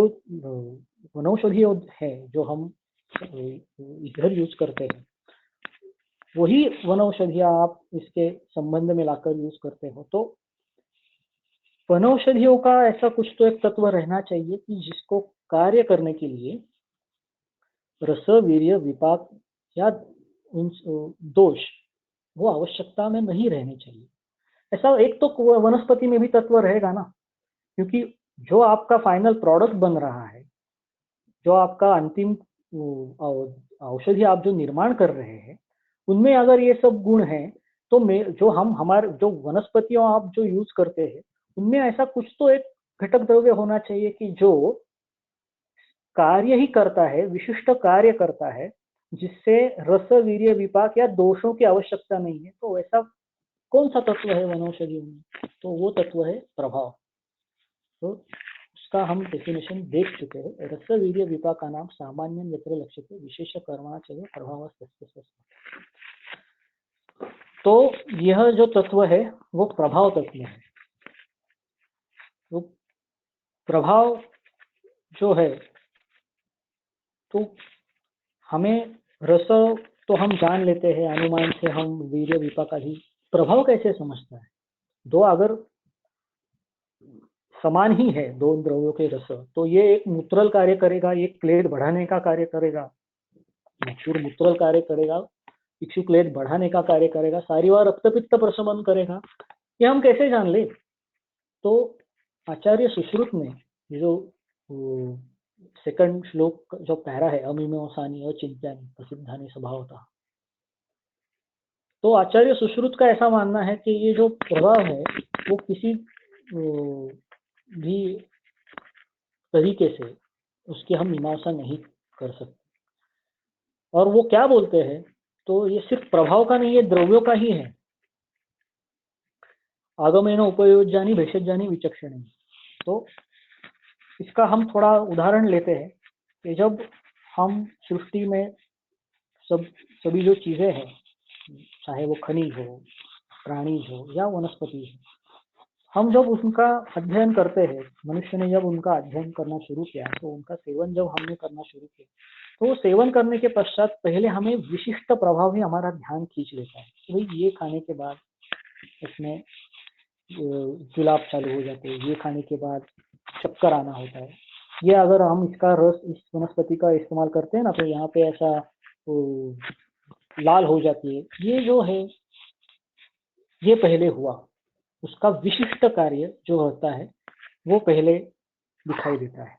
वनौषधि है जो हम इधर यूज करते हैं, वही वनौषधियां आप इसके संबंध में लाकर यूज करते हो। तो वनौषधियों का ऐसा कुछ तो एक तत्व रहना चाहिए कि जिसको कार्य करने के लिए रस वीर्य विपाक या दोष वो आवश्यकता में नहीं रहने चाहिए। ऐसा एक तो वनस्पति में भी तत्व रहेगा ना, क्योंकि जो आपका फाइनल प्रोडक्ट बन रहा है, जो आपका अंतिम औषधि आप जो निर्माण कर रहे हैं, उनमें अगर ये सब गुण हैं तो जो हमारे जो वनस्पतियों आप जो यूज करते हैं उनमें ऐसा कुछ तो एक घटक द्रव्य होना चाहिए कि जो कार्य ही करता है, विशिष्ट कार्य करता है, जिससे रस वीर्य विपाक या दोषों की आवश्यकता नहीं है। तो ऐसा कौन सा तत्व है वनौषधियों में? तो वो तत्व है प्रभाव। तो उसका हम डेफिनेशन देख चुके हैं। रस वीर्य विपाक का नाम सामान्य यत्र लक्ष्यते विशेष कर्मणा चाहिए प्रभाव। तो यह जो तत्व है वो प्रभाव तत्व है। तो प्रभाव जो है, तो हमें रस तो हम जान लेते हैं, अनुमान से हम वीर्य विपाक आदि। प्रभाव कैसे समझता है? दो अगर समान ही है दो द्रव्यों के रस, तो ये एक मूत्रल कार्य करेगा, एक क्लेद बढ़ाने का कार्य करेगा, मशहूर मूत्रल कार्य करेगा, इक्षु क्लेद बढ़ाने का कार्य करेगा, सारीवार रक्तपित्त प्रशमन करेगा। ये हम कैसे जान ले? तो आचार्य सुश्रुत ने जो सेकंड श्लोक जो पैरा है, अमीमांसानि अचिंत्यानि प्रसिद्धानि स्वभावतः, तो आचार्य सुश्रुत का ऐसा मानना है कि ये जो प्रभाव है वो किसी भी तरीके से उसकी हम मीमांसा नहीं कर सकते। और वो क्या बोलते हैं, तो ये सिर्फ प्रभाव का नहीं है, द्रव्यों का ही है। आगमेन उपयोज्यानि भेषजानि विचक्षणे। तो इसका हम थोड़ा उदाहरण लेते हैं कि जब हम सृष्टि में सभी जो चीजें हैं, चाहे वो खनिज हो, प्राणीज हो या वनस्पति हो, हम जब उनका अध्ययन करते हैं, मनुष्य ने जब उनका अध्ययन करना शुरू किया, तो उनका सेवन जब हमने करना शुरू किया, तो सेवन करने के पश्चात पहले हमें विशिष्ट प्रभाव ही हमारा ध्यान खींच लेता है कि भाई ये खाने के बाद इसमें जुलाब चालू हो जाते हैं, ये खाने के बाद चक्कर आना होता है, ये अगर हम इसका रस इस वनस्पति का इस्तेमाल करते हैं ना तो यहाँ पे ऐसा लाल हो जाती है। ये जो है ये पहले हुआ, उसका विशिष्ट कार्य जो होता है वो पहले दिखाई देता है,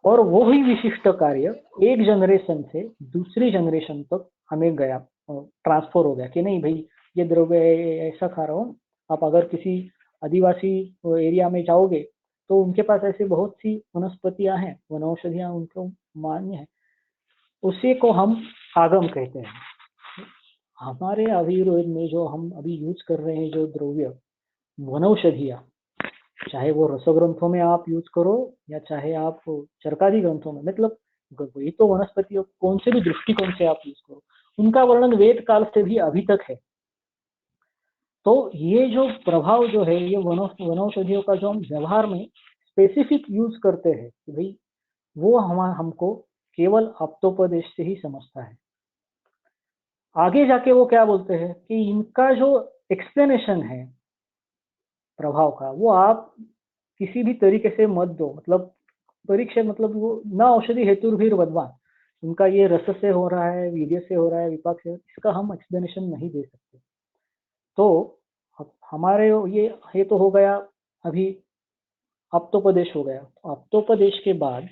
और वो ही विशिष्ट कार्य एक जनरेशन से दूसरी जनरेशन तक हमें गया, ट्रांसफर हो गया कि नहीं भाई ये द्रव्य ऐसा खा रहा हूँ। आप अगर किसी आदिवासी एरिया में जाओगे तो उनके पास ऐसी बहुत सी वनस्पतियां हैं, वनौषधियां उनको मान्य है, उसी को हम आगम कहते हैं। हमारे आयुर्वेद में जो हम अभी यूज कर रहे हैं जो द्रव्य वनौषधियां, चाहे वो रस ग्रंथों में आप यूज करो या चाहे आप चरकादी ग्रंथों में, मतलब वही तो वनस्पतियों कौन से भी दृष्टिकोण से आप यूज करो, उनका वर्णन वेद काल से भी अभी तक है। तो ये जो प्रभाव जो है, ये वनौषधियों का जो हम व्यवहार में स्पेसिफिक यूज करते हैं कि भाई वो हमको केवल आप्तोपदेश से ही समझता है। आगे जाके वो क्या बोलते हैं कि इनका जो एक्सप्लेनेशन है प्रभाव का, वो आप किसी भी तरीके से मत दो, मतलब परीक्षा, मतलब वो ना औषधि हेतु भी बदवान, उनका ये रस से हो रहा है, वीर्य से हो रहा है, विपाक से, इसका हम एक्सप्लेनेशन नहीं दे सकते। तो हमारे ये तो हो गया, अभी आप्तोपदेश हो गया। आप्तोपदेश के बाद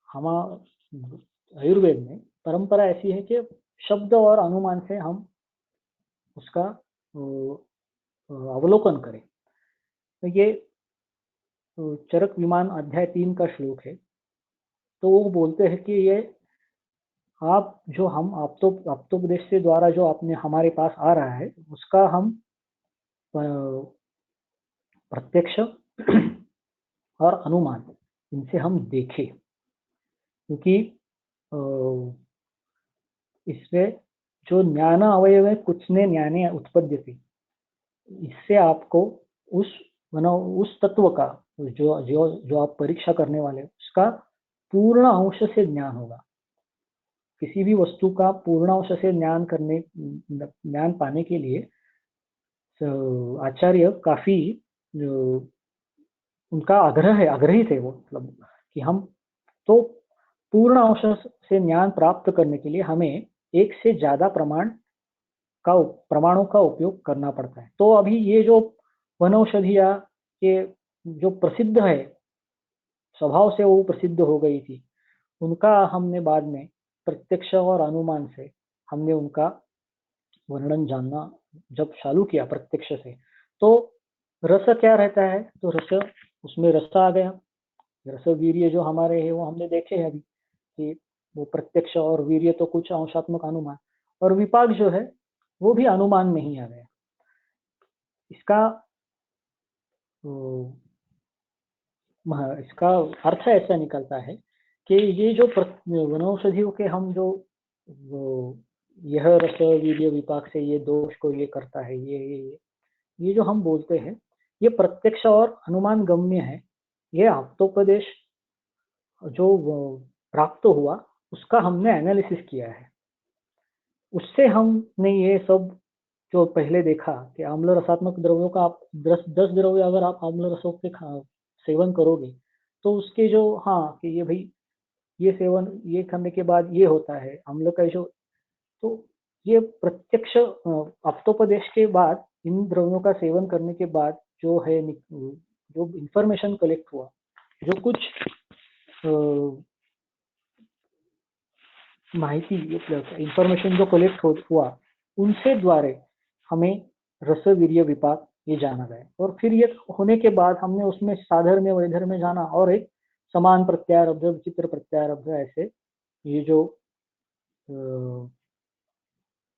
हम आयुर्वेद में परंपरा ऐसी है कि शब्द और अनुमान से हम उसका अवलोकन करें। तो ये चरक विमान अध्याय 3 का श्लोक है। तो वो बोलते हैं कि ये आप जो हम आप्तोपदेश से द्वारा जो आपने हमारे पास आ रहा है उसका हम प्रत्यक्ष और अनुमान इनसे हम देखें, क्योंकि इसमें जो ज्ञान अवयव है कुछ ने ज्ञाने उत्पद्यते, इससे आपको उस तत्व का जो जो जो आप परीक्षा करने वाले उसका पूर्ण अंश से ज्ञान होगा। किसी भी वस्तु का पूर्ण अंश से ज्ञान पाने के लिए आचार्य काफी उनका आग्रही थे वो, मतलब कि हम तो पूर्ण अंश से ज्ञान प्राप्त करने के लिए हमें एक से ज्यादा प्रमाणों का उपयोग करना पड़ता है। तो अभी ये जो वनौषधियां के जो प्रसिद्ध है, स्वभाव से वो प्रसिद्ध हो गई थी, उनका हमने बाद में प्रत्यक्ष और अनुमान से हमने उनका वर्णन जानना जब चालू किया प्रत्यक्ष से, तो रस क्या रहता है, तो रस, उसमें रस आ गया। रस वीर्य जो हमारे है वो हमने देखे हैं अभी कि वो प्रत्यक्ष और वीर्य तो कुछ अंशात्मक अनुमान, और विपाक जो है वो भी अनुमान में ही आ गया। इसका अर्थ ऐसा निकलता है कि ये जो वनौषधियों के हम जो यह रस वीर्य विपाक से ये दोष को ये करता है, ये जो हम बोलते हैं, ये प्रत्यक्ष और अनुमान गम्य है। ये आप्तोपदेश जो प्राप्त हुआ उसका हमने एनालिसिस किया है, उससे हमने ये सब जो पहले देखा कि आम्ल रसात्मक द्रव्यों का आप 10 द्रव्य अगर आप आम्ल रसों के सेवन करोगे तो उसके जो कि ये भाई ये सेवन ये करने के बाद ये होता है अम्ल का जो, तो ये प्रत्यक्ष आप्तोपदेश के बाद इन द्रव्यों का सेवन करने के बाद जो है जो इंफॉर्मेशन कलेक्ट हुआ, जो कुछ माहिती इंफॉर्मेशन जो कलेक्ट हुआ, उनसे द्वारे हमें रस वीर्य विपाक ये जाना गया। और फिर ये होने के बाद हमने उसमें साधर्म्य वैधर्म्य जाना और एक समान प्रत्यारब्ध विचित्र प्रत्यारब्ध ऐसे ये जो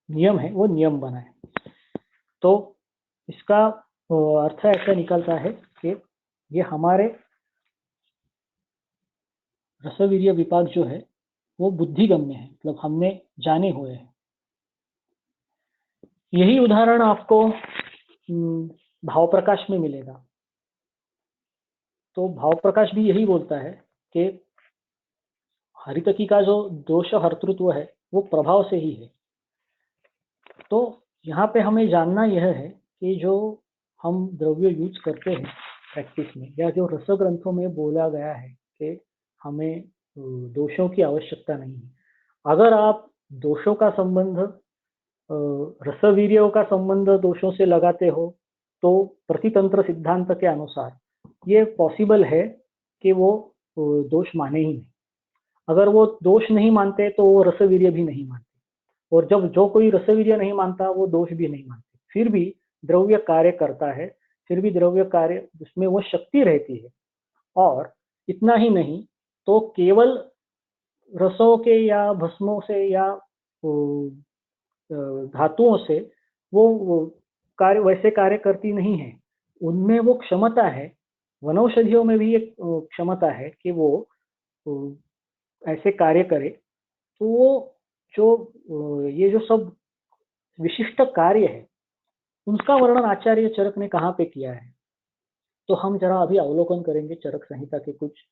नियम है वो नियम बना है। तो इसका अर्थ ऐसा निकलता है कि ये हमारे रसवीर्य विपाक जो है वो बुद्धिगम्य है, मतलब हमने जाने हुए हैं। यही उदाहरण आपको भाव प्रकाश में मिलेगा। तो भाव प्रकाश भी यही बोलता है कि हरितकी का जो दोष हर्तृत्व है वो प्रभाव से ही है। तो यहाँ पे हमें जानना यह है कि जो हम द्रव्य यूज करते हैं प्रैक्टिस में, या जो रस ग्रंथों में बोला गया है कि हमें दोषों की आवश्यकता नहीं है। अगर आप दोषों का संबंध रसवीर्यों का संबंध दोषों से लगाते हो तो प्रतितंत्र सिद्धांत के अनुसार ये पॉसिबल है कि वो दोष माने ही नहीं। अगर वो दोष नहीं मानते तो वो रसवीर्य भी नहीं मानते, और जब जो कोई रसवीर्य नहीं मानता वो दोष भी नहीं मानते। फिर भी द्रव्य कार्य करता है, फिर भी द्रव्य कार्य उसमें वो शक्ति रहती है। और इतना ही नहीं तो केवल रसों के या भस्मों से या धातुओं से वो कार्य वैसे कार्य करती नहीं है, उनमें वो क्षमता है। वनौषधियों में भी एक क्षमता है कि वो ऐसे कार्य करे। तो वो जो ये जो सब विशिष्ट कार्य है उनका वर्णन आचार्य चरक ने कहाँ पे किया है, तो हम जरा अभी अवलोकन करेंगे चरक संहिता के कुछ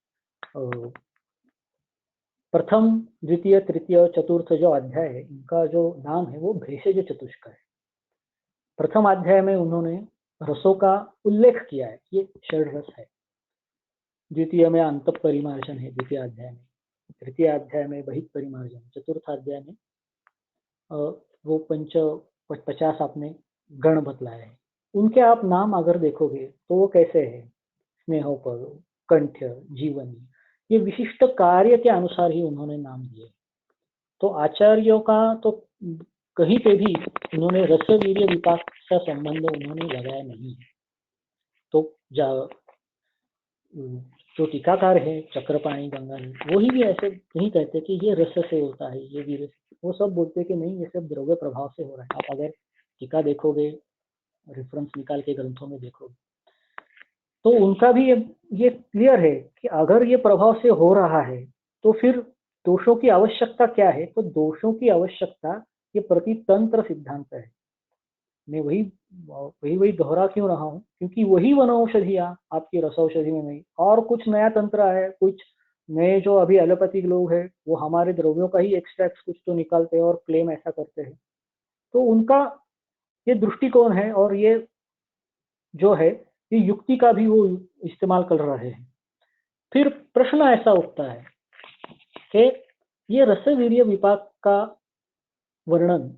प्रथम द्वितीय तृतीय चतुर्थ जो अध्याय है, इनका जो नाम है वो भेषज चतुष्क है। प्रथम अध्याय में उन्होंने रसों का उल्लेख किया है, ये षड रस है। द्वितीय में अंत परिमार्जन है, द्वितीय अध्याय में। तृतीय अध्याय में बहित परिमार्जन, चतुर्थ अध्याय में वो 50 आपने गण बतलाए हैं। उनके आप नाम अगर देखोगे तो वो कैसे है, स्नेहोपल, कंठ्य, जीवनी, ये विशिष्ट कार्य के अनुसार ही उन्होंने नाम दिए। तो आचार्यों का तो कहीं पे भी उन्होंने रसवीर्य विपाक का संबंध उन्होंने लगाया नहीं है। तो जो टीकाकार है चक्रपाणी गंगानी, वही भी ऐसे नहीं कहते कि ये रस से होता है, ये वीर्य, वो सब बोलते कि नहीं, ये सब द्रव्य प्रभाव से हो रहा है। आप अगर टीका देखोगे, रेफरेंस निकाल के ग्रंथों में देखोगे, तो उनका भी ये क्लियर है कि अगर ये प्रभाव से हो रहा है तो फिर दोषों की आवश्यकता क्या है। तो दोषों की आवश्यकता ये प्रतितंत्र सिद्धांत है। मैं वही दोहरा क्यों रहा हूँ, क्योंकि वही वनौषधियां आपकी रसौषधि में नहीं, और कुछ नया तंत्र है, कुछ नए जो अभी एलोपैथिक लोग हैं वो हमारे द्रव्यों का ही एक्सट्रैक्ट कुछ तो निकालते हैं और क्लेम ऐसा करते हैं। तो उनका ये दृष्टिकोण है, और ये जो है ये युक्ति का भी वो इस्तेमाल कर रहे हैं। फिर प्रश्न ऐसा उठता है कि ये रसवीर्य विपाक का वर्णन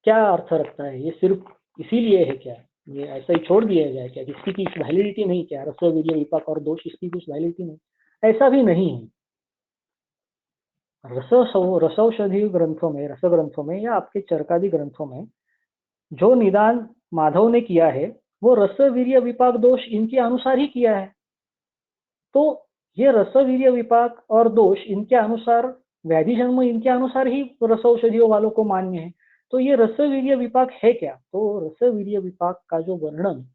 क्या अर्थ रखता है, ये सिर्फ इसीलिए है क्या, ये ऐसा ही छोड़ दिया जाए क्या, इसकी कुछ वैलिडिटी नहीं क्या, रसवीर्य विपाक और दोष इसकी कुछ वैलिडिटी नहीं, ऐसा भी नहीं है। रसौषधि ग्रंथों में, रस ग्रंथों में या आपके चरकादि ग्रंथों में जो निदान माधव ने किया है वो रसवीर्य विपाक दोष इनके अनुसार ही किया है। तो ये रसवीर्य विपाक और दोष इनके अनुसार, व्याधि जन्म इनके अनुसार ही रसौषधियों वालों को मान्य है। तो ये रसवीर्य विपाक है क्या? तो रसवीर्य विपाक का जो वर्णन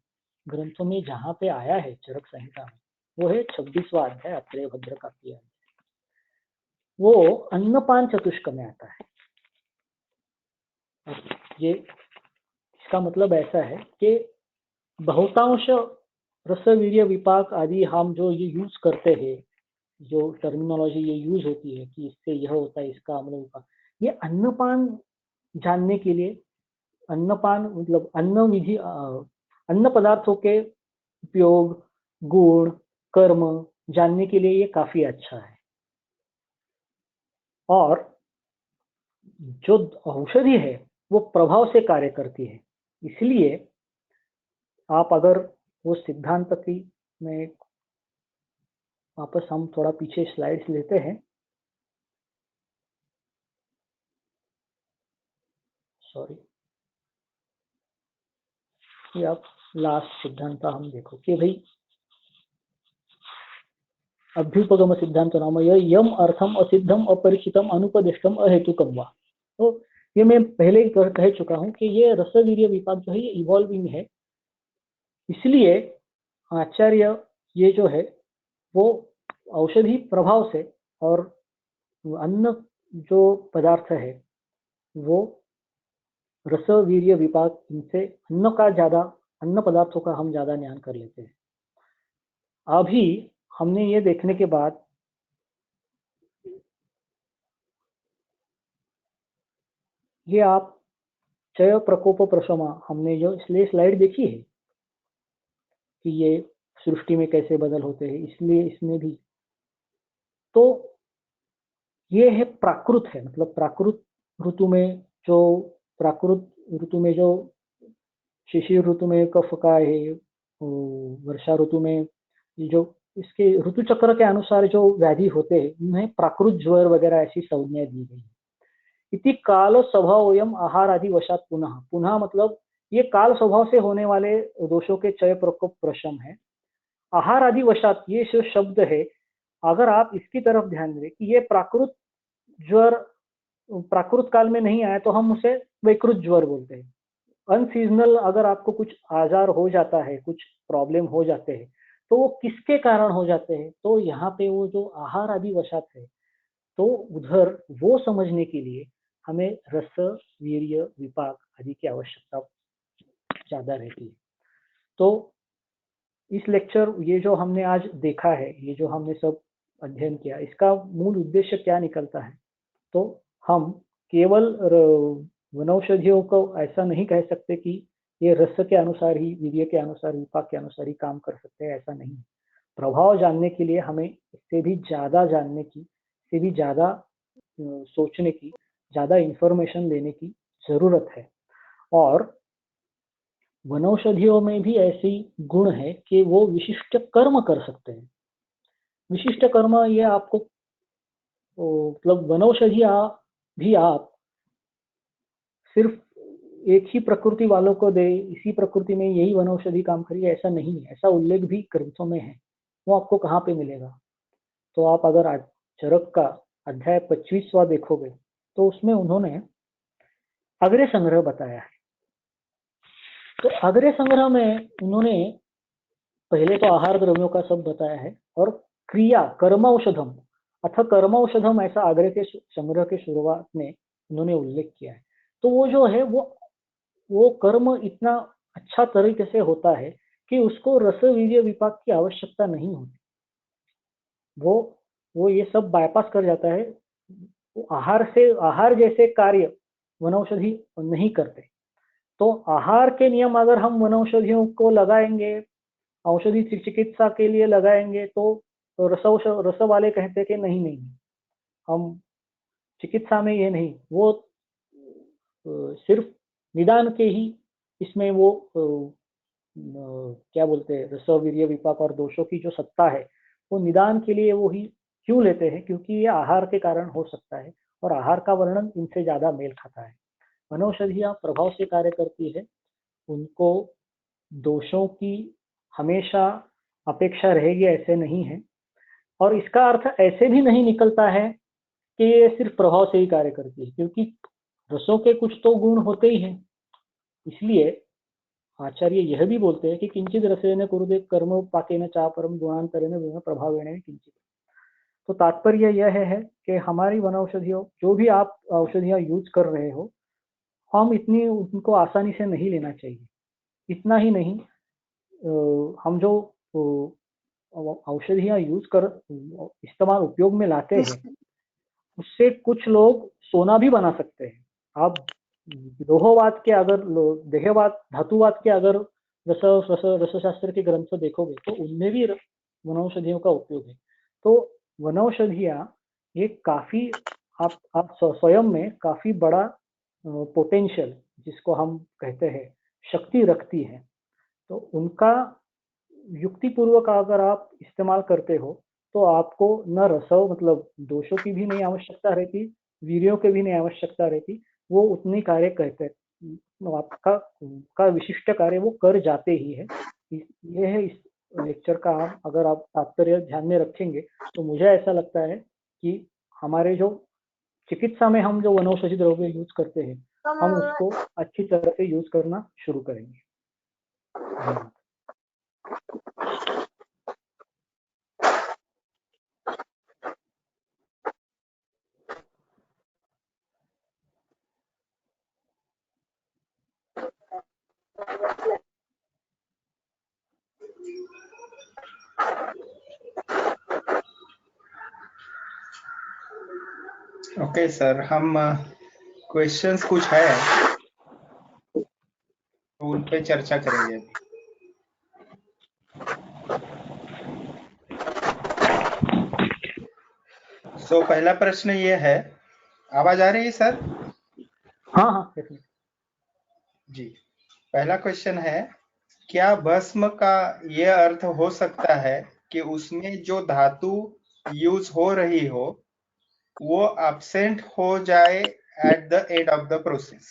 ग्रंथों में जहाँ पे आया है चरक संहिता में, वो है 26वां अध्याय अत्रेय भद्र काव्य। वो अन्नपान चतुष्क में आता है। ये इसका मतलब ऐसा है कि बहुतांश रसवीर्य विपाक आदि हम जो ये यूज करते हैं, जो टर्मिनोलॉजी ये यूज होती है कि इससे यह होता है, इसका अम्ल विपाक, ये अन्नपान जानने के लिए, अन्नपान मतलब अन्न विधि, अन्न पदार्थों के उपयोग, गुण, कर्म जानने के लिए ये काफी अच्छा है। और जो औषधि है वो प्रभाव से कार्य करती है, इसलिए आप अगर वो सिद्धांत की में वापस हम थोड़ा पीछे स्लाइड्स लेते हैं, सॉरी, ये आप लास्ट सिद्धांत हम देखो कि भाई अभ्युपगम सिद्धांत नाम यम अर्थम असिद्धम अपरिचितम अनुपदिष्टम अहेतुकम वा। तो ये मैं पहले ही कह चुका हूं कि ये रसवीर्य विपाक जो है ये इवॉल्विंग है, इसलिए आचार्य ये जो है वो औषधि प्रभाव से और अन्न जो पदार्थ है वो रसवीर्य विपाक, इनसे अन्न का ज्यादा, अन्न पदार्थों का हम ज्यादा ज्ञान कर लेते हैं। अभी हमने ये देखने के बाद ये आप चय प्रकोप प्रशमा हमने जो इसलिए स्लाइड देखी है कि ये सृष्टि में कैसे बदल होते हैं, इसलिए इसमें भी तो ये है प्राकृत है, मतलब प्राकृत ऋतु में जो, प्राकृत ऋतु में जो शिशिर ऋतु में कफ का है, वर्षा ऋतु में जो इसके ऋतु चक्र के अनुसार जो व्याधि होते हैं उन्हें प्राकृत ज्वर वगैरह ऐसी संज्ञा दी गई है। इति काल स्वभावयम आहार आदि वशात पुनः, पुनः मतलब ये काल स्वभाव से होने वाले दोषों के चय प्रकोप प्रशम है। आहार आदि वशात ये जो शब्द है, अगर आप इसकी तरफ ध्यान दें कि ये प्राकृत ज्वर प्राकृत काल में नहीं आया तो हम उसे वैकृत ज्वर बोलते हैं। अनसीजनल अगर आपको कुछ आजार हो जाता है, कुछ प्रॉब्लम हो जाते हैं, तो वो किसके कारण हो जाते हैं? तो यहाँ पे वो जो आहार आदि वशात है, तो उधर वो समझने के लिए हमें रस वीर्य विपाक आदि की आवश्यकता ज्यादा रहती है। तो इस लेक्चर, ये जो हमने आज देखा है, ये जो हमने सब अध्ययन किया, इसका मूल उद्देश्य क्या निकलता है? तो हम केवल वनौषधियों को ऐसा नहीं कह सकते कि ये रस के अनुसार ही, वीर्य के अनुसार, विपाक के अनुसार ही काम कर सकते हैं, ऐसा नहीं। प्रभाव जानने के लिए हमें इससे भी ज्यादा जानने की, इससे भी ज्यादा सोचने की, ज्यादा इंफॉर्मेशन लेने की जरूरत है। और वनौषधियों में भी ऐसी गुण है कि वो विशिष्ट कर्म कर सकते हैं। विशिष्ट कर्म ये आपको मतलब वनौषधि भी आप सिर्फ एक ही प्रकृति वालों को दे, इसी प्रकृति में यही वनौषधि काम करिए, ऐसा नहीं है। ऐसा उल्लेख भी ग्रंथों में है, वो आपको कहाँ पे मिलेगा? तो आप अगर चरक का अध्याय 25वां देखोगे तो उसमें उन्होंने अग्रे संग्रह बताया है। तो अग्रे संग्रह में उन्होंने पहले तो आहार द्रव्यों का सब बताया है, और क्रिया कर्म औषधम अथ कर्म औषधम ऐसा अग्रे के संग्रह के शुरुआत में उन्होंने उल्लेख किया है। तो वो जो है वो कर्म इतना अच्छा तरीके से होता है कि उसको रस वीर्य विपाक की आवश्यकता नहीं होती। वो ये सब बायपास कर जाता है। आहार जैसे कार्य वनौषधि नहीं करते। तो आहार के नियम अगर हम वनौषधियों को लगाएंगे, औषधि चिकित्सा के लिए लगाएंगे, तो रस वाले कहते कि नहीं, हम चिकित्सा में ये नहीं, वो सिर्फ निदान के ही इसमें वो क्या बोलते हैं, रसव वीर्य विपाक और दोषों की जो सत्ता है वो निदान के लिए वो ही क्यों लेते हैं, क्योंकि ये आहार के कारण हो सकता है और आहार का वर्णन इनसे ज्यादा मेल खाता है। वनौषधियां प्रभाव से कार्य करती है, उनको दोषों की हमेशा अपेक्षा रहेगी ऐसे नहीं है, और इसका अर्थ ऐसे भी नहीं निकलता है कि ये सिर्फ प्रभाव से ही कार्य करती है, क्योंकि रसों के कुछ तो गुण होते ही हैं। इसलिए आचार्य यह भी बोलते हैं कि किंचित रसेन कुरुते कर्म पाकेन चापरम गुणांतरेण विना प्रभावेण किंचित। तो तात्पर्य यह है कि हमारी वनौषधियों, जो भी आप औषधियां यूज कर रहे हो, हम इतनी उनको आसानी से नहीं लेना चाहिए। इतना ही नहीं, हम जो औषधियां यूज कर इस्तेमाल उपयोग में लाते हैं, उससे कुछ लोग सोना भी बना सकते हैं। आप लोहवाद के अगर देहवाद धातुवाद के अगर रसशास्त्र के ग्रंथ देखोगे तो उनमें भी वनौषधियों का उपयोग है। तो वनौषधियां ये काफी आप स्वयं में काफी बड़ा पोटेंशियल, जिसको हम कहते हैं शक्ति रखती है। तो उनका युक्तिपूर्वक अगर आप इस्तेमाल करते हो तो आपको न रसव मतलब दोषों की भी नहीं आवश्यकता रहती, वीर्यों के भी नहीं आवश्यकता रहती, वो उतनी कार्य करते, आपका विशिष्ट कार्य वो कर जाते ही है। ये है इस लेक्चर का, अगर आप तात्पर्य ध्यान में रखेंगे तो मुझे ऐसा लगता है कि हमारे जो चिकित्सा में हम जो वनौषधि द्रव्य यूज करते हैं, हम उसको अच्छी तरह से यूज करना शुरू करेंगे। धन्यवाद। ओके सर, हम क्वेश्चंस कुछ है तो उन पे चर्चा करेंगे अभी। सो पहला प्रश्न ये है, आवाज आ रही है सर? हाँ हाँ जी। पहला क्वेश्चन है, क्या भस्म का यह अर्थ हो सकता है कि उसमें जो धातु यूज हो रही हो वो एब्सेंट हो जाए at the end of the process?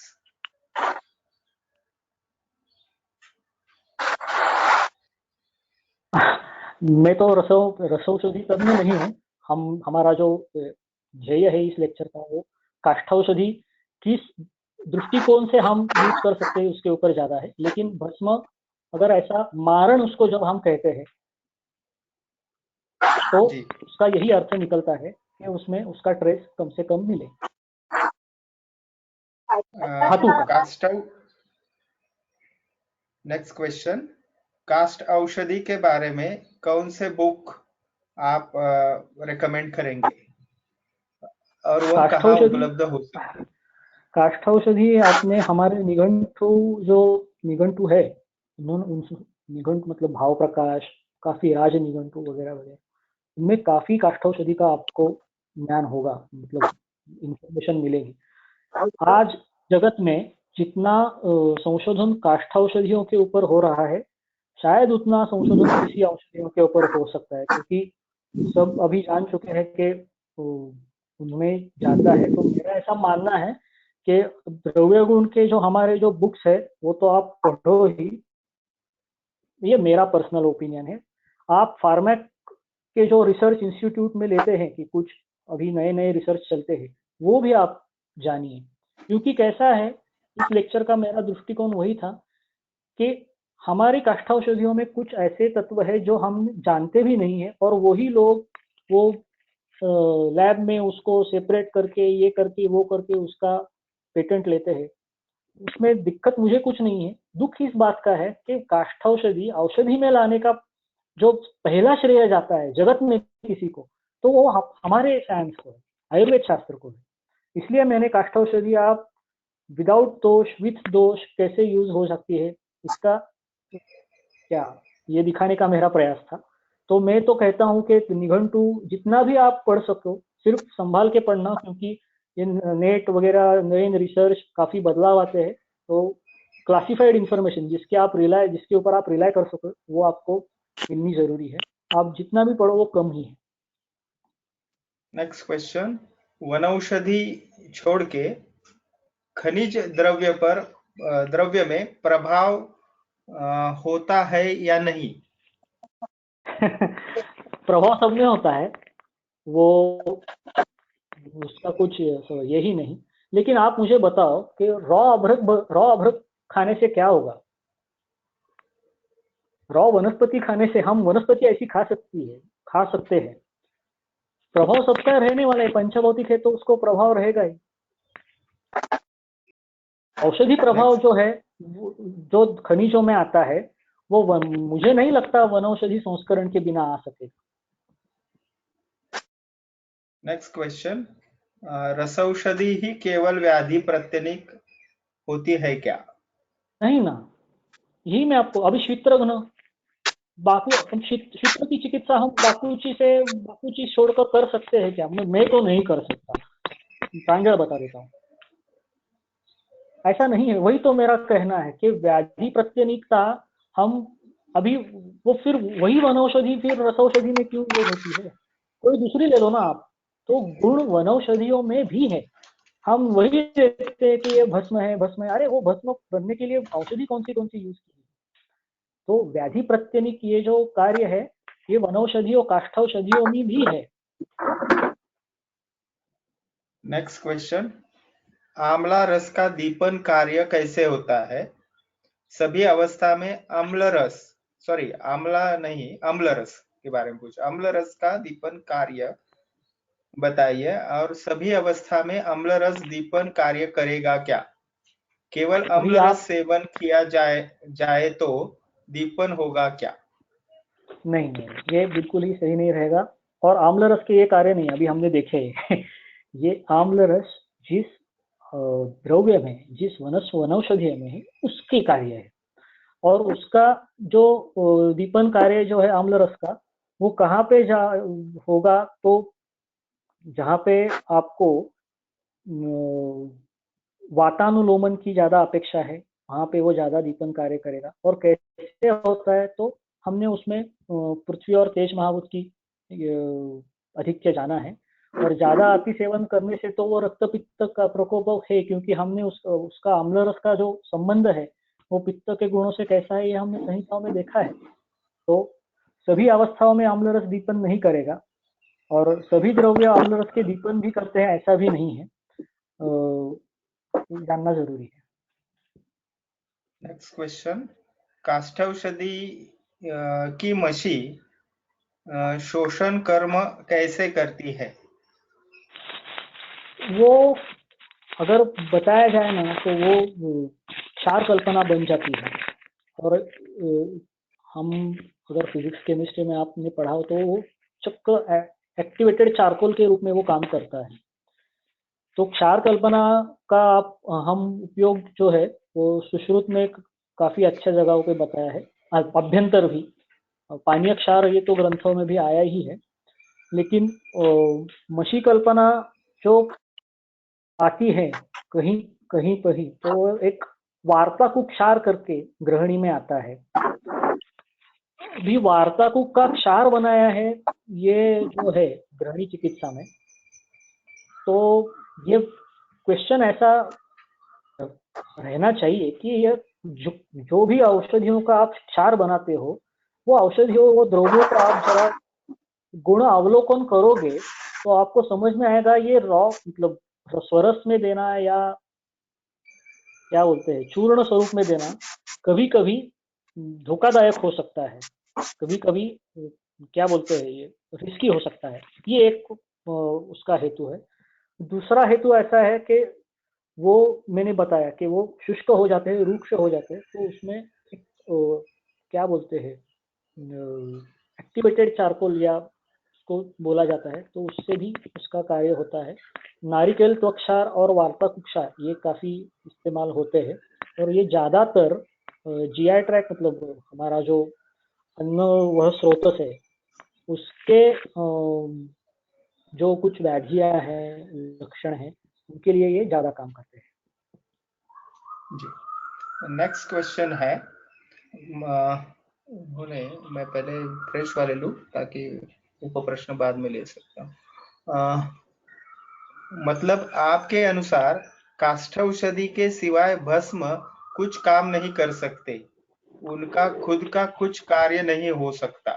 मैं तो रसौषधि तज्ञ नहीं हूँ। हमारा जो ध्येय है इस लेक्चर का वो काष्ठौषधि किस दृष्टिकोण से हम यूज कर सकते हैं उसके ऊपर ज्यादा है, लेकिन भस्म अगर ऐसा मारण उसको जब हम कहते हैं तो उसका यही अर्थ निकलता है कि उसमें उसका ट्रेस कम से कम मिले। नेक्स्ट क्वेश्चन, काष्ठ औषधि के बारे में कौन से बुक आप रेकमेंड करेंगे और वो कहाँ उपलब्ध हो सकते हैं? काष्ठौषधि आपने हमारे निघंटु, जो निघंटु है, निघंटु मतलब भाव प्रकाश, काफी राज निघंटु वगैरह वगैरह, उनमें काफी काष्ठौषधि का आपको ज्ञान होगा, मतलब इंफॉर्मेशन मिलेगी। आज जगत में जितना संशोधन काष्ठौषधियों के ऊपर हो रहा है, शायद उतना संशोधन किसी औषधियों के ऊपर हो सकता है, क्योंकि सब अभी जान चुके हैं कि उनमें जाता है। तो मेरा ऐसा मानना है कि द्रव्य गुण के जो हमारे जो बुक्स है वो तो आप पढ़ो ही, ये मेरा पर्सनल ओपिनियन है। आप फार्मेक के जो रिसर्च इंस्टीट्यूट में लेते हैं कि कुछ अभी नए नए रिसर्च चलते हैं, वो भी आप जानिए, क्योंकि कैसा है, इस लेक्चर का मेरा दृष्टिकोण वही था कि हमारी काष्ठौषधियों में कुछ ऐसे तत्व है जो हम जानते भी नहीं है, और वही लोग वो लैब में उसको सेपरेट करके ये करके वो करके उसका पेटेंट लेते हैं। उसमें दिक्कत मुझे कुछ नहीं है, दुख इस बात का है कि काष्ठौषधि औषधि में लाने का जो पहला श्रेय जाता है जगत में किसी को, तो वो हमारे साइंस को है, आयुर्वेद शास्त्र को है। इसलिए मैंने काष्ठौषधि आप विदाउट दोष विथ दोष कैसे यूज हो सकती है, इसका क्या ये दिखाने का मेरा प्रयास था। तो मैं तो कहता हूं कि निघंटु जितना भी आप पढ़ सको सिर्फ संभाल के पढ़ना, क्योंकि ये नेट वगैरह नए रिसर्च काफी बदलाव आते हैं, तो क्लासिफाइड इंफॉर्मेशन जिसके ऊपर आप रिलाय कर सको वो आपको मिलनी जरूरी है। आप जितना भी पढ़ो वो कम ही है। नेक्स्ट क्वेश्चन, वनौषधि छोड़ के खनिज द्रव्य में प्रभाव होता है या नहीं? प्रभाव सब में होता है, वो उसका कुछ यही नहीं। लेकिन आप मुझे बताओ कि रॉ अभ्रक खाने से क्या होगा? रॉ वनस्पति खाने से, हम वनस्पति ऐसी खा सकते हैं, प्रभाव सबका रहने वाला है। पंचभौतिक है तो उसको प्रभाव रहेगा ही। औषधि प्रभाव जो है जो खनिजों में आता है वो मुझे नहीं लगता वनौषधि संस्करण के बिना आ सके। नेक्स्ट क्वेश्चन, रसौषधि ही केवल व्याधि प्रत्यनिक होती है क्या? नहीं ना, यही मैं आपको अभी शीतघ्न शीत्र की चिकित्सा हम बाकूची छोड़कर कर सकते हैं क्या? मैं तो नहीं कर सकता, प्रांजल बता देता हूँ, ऐसा नहीं है। वही तो मेरा कहना है कि व्याधि प्रत्यनिकता हम अभी वो फिर वही वनौषधि फिर रसौषधि में क्यों योग होती है? कोई दूसरी ले लो ना आप। तो गुण वनौषधियों में भी है। हम वही देखते हैं कि ये भस्म है, अरे वो भस्म बनने के लिए औषधि कौन सी यूज की? तो व्याधि प्रत्यनिक ये जो कार्य है ये वनौषधियों काष्ठौषधियों में भी है। नेक्स्ट क्वेश्चन, आंवला रस का दीपन कार्य कैसे होता है? सभी अवस्था में अम्ल रस के बारे में पूछा। अम्ल रस का दीपन कार्य बताइए, और सभी अवस्था में अम्ल रस दीपन कार्य करेगा क्या? केवल अम्ल रस सेवन किया जाए तो दीपन होगा क्या? नहीं, ये बिल्कुल ही सही नहीं रहेगा। और आम्ल रस के ये कार्य नहीं, अभी हमने देखे ये आम्ल रस जिस द्रव्य में, जिस वनौषधि में है उसके कार्य है। और उसका जो दीपन कार्य जो है आम्ल रस का, वो कहाँ पे होगा? तो जहाँ पे आपको वातानुलोमन की ज्यादा अपेक्षा है वहां पे वो ज्यादा दीपन कार्य करेगा। और कैसे होता है? तो हमने उसमें पृथ्वी और तेज महाभूत की अधिक्य जाना है। और ज्यादा अति सेवन करने से तो वो रक्त पित्त का प्रकोप है, क्योंकि हमने उसका आम्ल रस का जो संबंध है वो पित्त के गुणों से कैसा है ये हमने संहिताओं में देखा है। तो सभी अवस्थाओं में आम्ल रस दीपन नहीं करेगा, और सभी द्रव्य आम्ल रस के दीपन भी करते हैं ऐसा भी नहीं है, जानना जरूरी है। नेक्स्ट क्वेश्चन, काष्ठौषधि की मशी शोषण कर्म कैसे करती है? वो अगर बताया जाए ना तो वो क्षार कल्पना बन जाती है। और हम अगर फिजिक्स केमिस्ट्री में आपने पढ़ा हो तो वो चक्कर एक्टिवेटेड चारकोल के रूप में वो काम करता है। तो क्षार कल्पना का हम उपयोग जो है वो सुश्रुत में काफी अच्छे जगहों पे बताया है, अभ्यंतर भी। पानीय क्षार ये तो ग्रंथों में भी आया ही है, लेकिन मशी कल्पना जो आती है कहीं कहीं तो एक वार्ताकुक क्षार करके गृहिणी में आता है। भी वार्ताकुक का क्षार बनाया है ये जो है गृहिणी चिकित्सा में। तो ये क्वेश्चन ऐसा रहना चाहिए कि ये जो भी औषधियों का आप क्षार बनाते हो वो औषधियों वो द्रव्यों का आप जरा गुण अवलोकन करोगे तो आपको समझ में आएगा ये रॉ मतलब स्वरस में देना या क्या बोलते हैं चूर्ण स्वरूप में देना कभी कभी धोखादायक हो सकता है, कभी कभी क्या बोलते हैं ये रिस्की हो सकता है। ये एक उसका हेतु है। दूसरा हेतु ऐसा है कि वो मैंने बताया कि वो शुष्क हो जाते हैं, रूक्ष हो जाते हैं, तो उसमें एक क्या बोलते हैं एक्टिवेटेड चारकोल या उसको बोला जाता है, तो उससे भी उसका कार्य होता है। नारिकेल त्वक्षार और वार्ताकुक क्षार ये काफी इस्तेमाल होते हैं, और ये ज्यादातर जीआई ट्रैक मतलब हमारा जो अन्न वह स्रोत है उसके जो कुछ व्याधियां हैं, लक्षण हैं, उनके लिए ये ज्यादा काम करते हैं। जी। नेक्स्ट क्वेश्चन है, उन्होंने, मैं पहले फ्रेश वाले लूँ ताकि उनको प्रश्न बाद में ले सकता हूँ। मतलब आपके अनुसार काष्ठौषधि के सिवाय भस्म कुछ काम नहीं कर सकते, उनका खुद का कुछ कार्य नहीं हो सकता।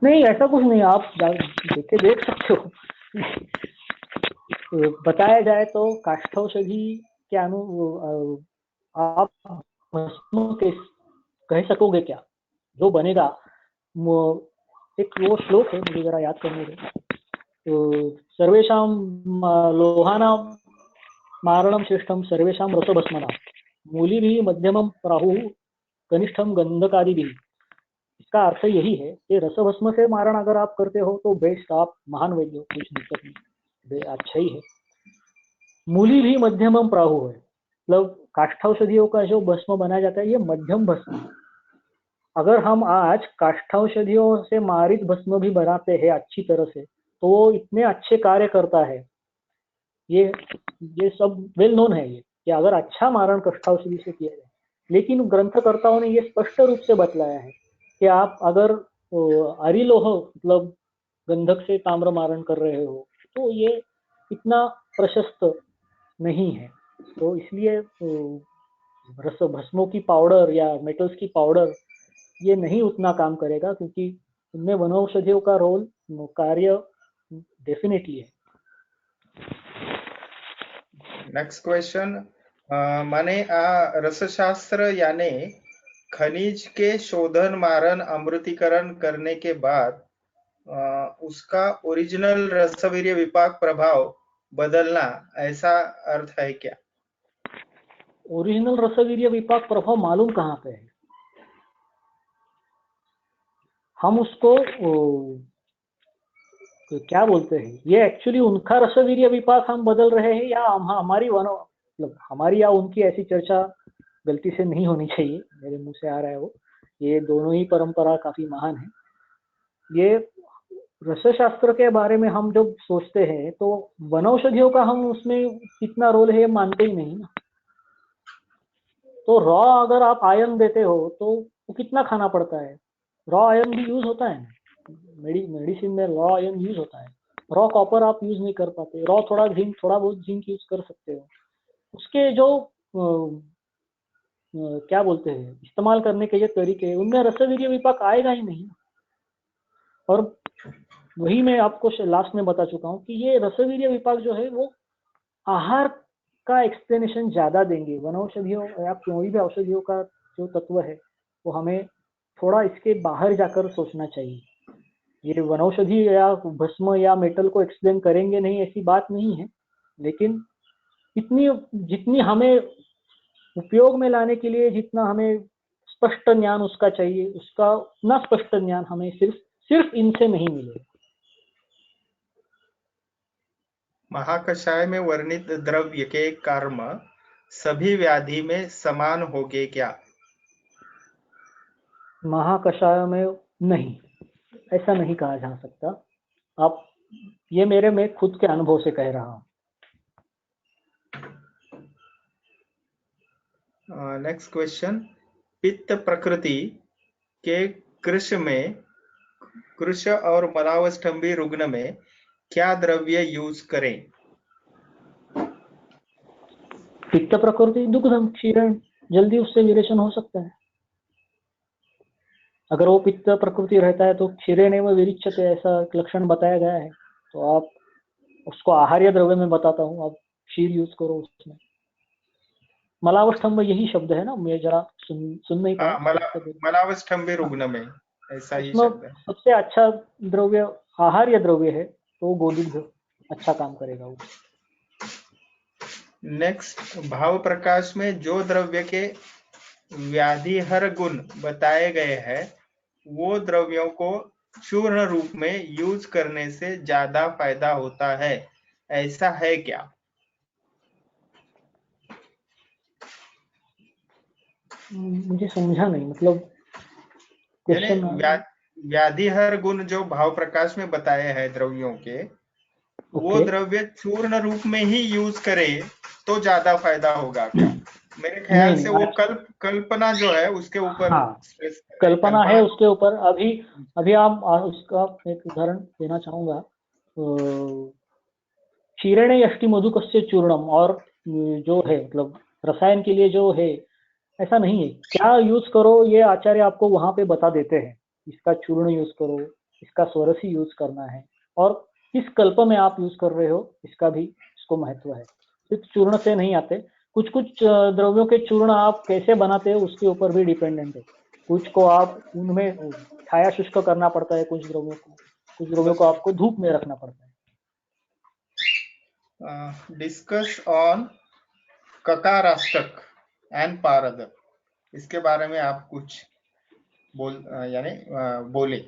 नहीं, ऐसा कुछ नहीं, आप देख सकते हो। बताया जाए तो काष्ठौषधि के आप भस्म के कह सकोगे क्या? जो बनेगा, एक वो श्लोक है, मुझे जरा याद करने दो। तो सर्वेषां लोहानां मारणं श्रेष्ठं सर्वेषां रसभस्मनां मूलिभिः मध्यमं प्राहुः कनिष्ठम गंधकादिभिः। इसका अर्थ यही है कि रसभस्म से मारण अगर आप करते हो तो बेस्ट, आप महान वैद्य हो, कुछ दिक्कत नहीं, अच्छा ही है। मूली भी मध्यमम प्राहु है, मतलब काष्ठौषधियों का जो भस्म बनाया जाता है ये मध्यम भस्म। अगर हम आज काष्ठौषधियों से मारित भस्म भी बनाते हैं अच्छी तरह से, तो वो इतने अच्छे कार्य करता है। ये सब वेल नोन है ये, कि अगर अच्छा मारण काष्ठौषधि से किया जाए। लेकिन ग्रंथकर्ताओं ने ये स्पष्ट रूप से बतलाया है कि आप अगर अरिलोह मतलब गंधक से ताम्र मारण कर रहे हो तो ये इतना प्रशस्त नहीं है। तो इसलिए रस भस्मों की पाउडर या मेटल्स की पाउडर ये नहीं उतना काम करेगा, क्योंकि उनमें वनौषधियों का रोल, कार्य डेफिनेटली है। नेक्स्ट क्वेश्चन, माने रसशास्त्र यानी खनिज के शोधन मारन अमृतीकरण करने के बाद उसका ओरिजिनल रसवीर्य विपाक प्रभाव बदलना, ऐसा अर्थ है क्या? ओरिजिनल रसवीर्य विपाक प्रभाव मालूम कहाँ पे है? हम उसको क्या बोलते हैं, ये एक्चुअली उनका रसवीर्य विपाक हम बदल रहे हैं या हमारी मतलब हमारी या उनकी, ऐसी चर्चा गलती से नहीं होनी चाहिए, मेरे मुंह से आ रहा है वो। ये दोनों ही परंपरा काफी महान है। ये रसशास्त्र के बारे में हम जब सोचते हैं तो वनौषधियों का हम उसमें कितना रोल है मानते ही नहीं ना। तो रॉ अगर आप आयन देते हो तो वो कितना खाना पड़ता है? रॉ आयन भी यूज होता है, मेडिसिन में रॉ आयन यूज होता है। रॉ कॉपर आप यूज नहीं कर पाते, रॉ थोड़ा बहुत जिंक यूज कर सकते हो। उसके जो क्या बोलते हैं, इस्तेमाल करने के जो तरीके, उनमें रसवीर्य विपाक आएगा ही नहीं। और वही मैं आपको लास्ट में बता चुका हूँ कि ये रसवीर्य विपाक जो है वो आहार का एक्सप्लेनेशन ज्यादा देंगे। वनौषधियों या कोई भी औषधियों का जो तत्व है वो हमें थोड़ा इसके बाहर जाकर सोचना चाहिए। ये वनौषधि या भस्म या मेटल को एक्सप्लेन करेंगे नहीं, ऐसी बात नहीं है, लेकिन इतनी जितनी हमें उपयोग में लाने के लिए जितना हमें स्पष्ट ज्ञान उसका चाहिए, उसका उतना स्पष्ट ज्ञान हमें सिर्फ इनसे नहीं मिलेगा। महाकषाय में वर्णित द्रव्य के कर्म सभी व्याधि में समान होंगे क्या? महाकषाय में नहीं, ऐसा नहीं कहा जा सकता। आप, ये मेरे में खुद के अनुभव से कह रहा हूँ। नेक्स्ट क्वेश्चन, पित्त प्रकृति के कृश और मलावस्तंभी रुग्ण में क्या द्रव्य यूज करें? पित्त प्रकृति दुग्धम क्षीरण, जल्दी उससे विरेचन हो सकता है। अगर वो पित्त प्रकृति रहता है तो क्षीरेणेव विरिच्यते, ऐसा लक्षण बताया गया है। तो आप उसको आहार्य द्रव्य में बताता हूँ, आप क्षीर यूज करो उसमें। मलावस्तंभ यही शब्द है ना, मैं जरा सुन नहीं पाया। मलावस्तंभी रुग्ण में ऐसा ही शब्द है। सबसे अच्छा द्रव्य आहार्य द्रव्य है, तो गोदुग्ध अच्छा काम करेगा वो। नेक्स्ट, भाव प्रकाश में जो द्रव्य के व्याधिहर गुण बताए गए हैं वो द्रव्यों को चूर्ण रूप में यूज करने से ज्यादा फायदा होता है, ऐसा है क्या? मुझे समझा नहीं, मतलब क्वेश्चन। व्याधिहर गुण जो भाव प्रकाश में बताए हैं द्रव्यों के, वो ओके। द्रव्य चूर्ण रूप में ही यूज करे तो ज्यादा फायदा होगा क्या? मेरे ख्याल नहीं से नहीं, वो कल्पना जो है उसके ऊपर हाँ, stress करे। कल्पना है उसके ऊपर। अभी अभी आप उसका एक उदाहरण देना चाहूंगा। क्षीरणे यष्टि मधुकस्य चूर्णम, और जो है मतलब रसायन के लिए जो है, ऐसा नहीं है। क्या यूज करो ये आचार्य आपको वहां पे बता देते हैं। इसका चूर्ण यूज करो, इसका स्वरसी यूज करना है, और किस कल्प में आप यूज कर रहे हो इसका भी इसको महत्व है। सिर्फ चूर्ण से नहीं आते, कुछ कुछ द्रव्यों के चूर्ण आप कैसे बनाते हो उसके ऊपर भी डिपेंडेंट है। कुछ को आप उनमें छाया शुष्क करना पड़ता है, कुछ द्रव्यों को आपको धूप में रखना पड़ता है। डिस्कस ऑन ककाराष्टक एंड पारदप, इसके बारे में आप कुछ बोले।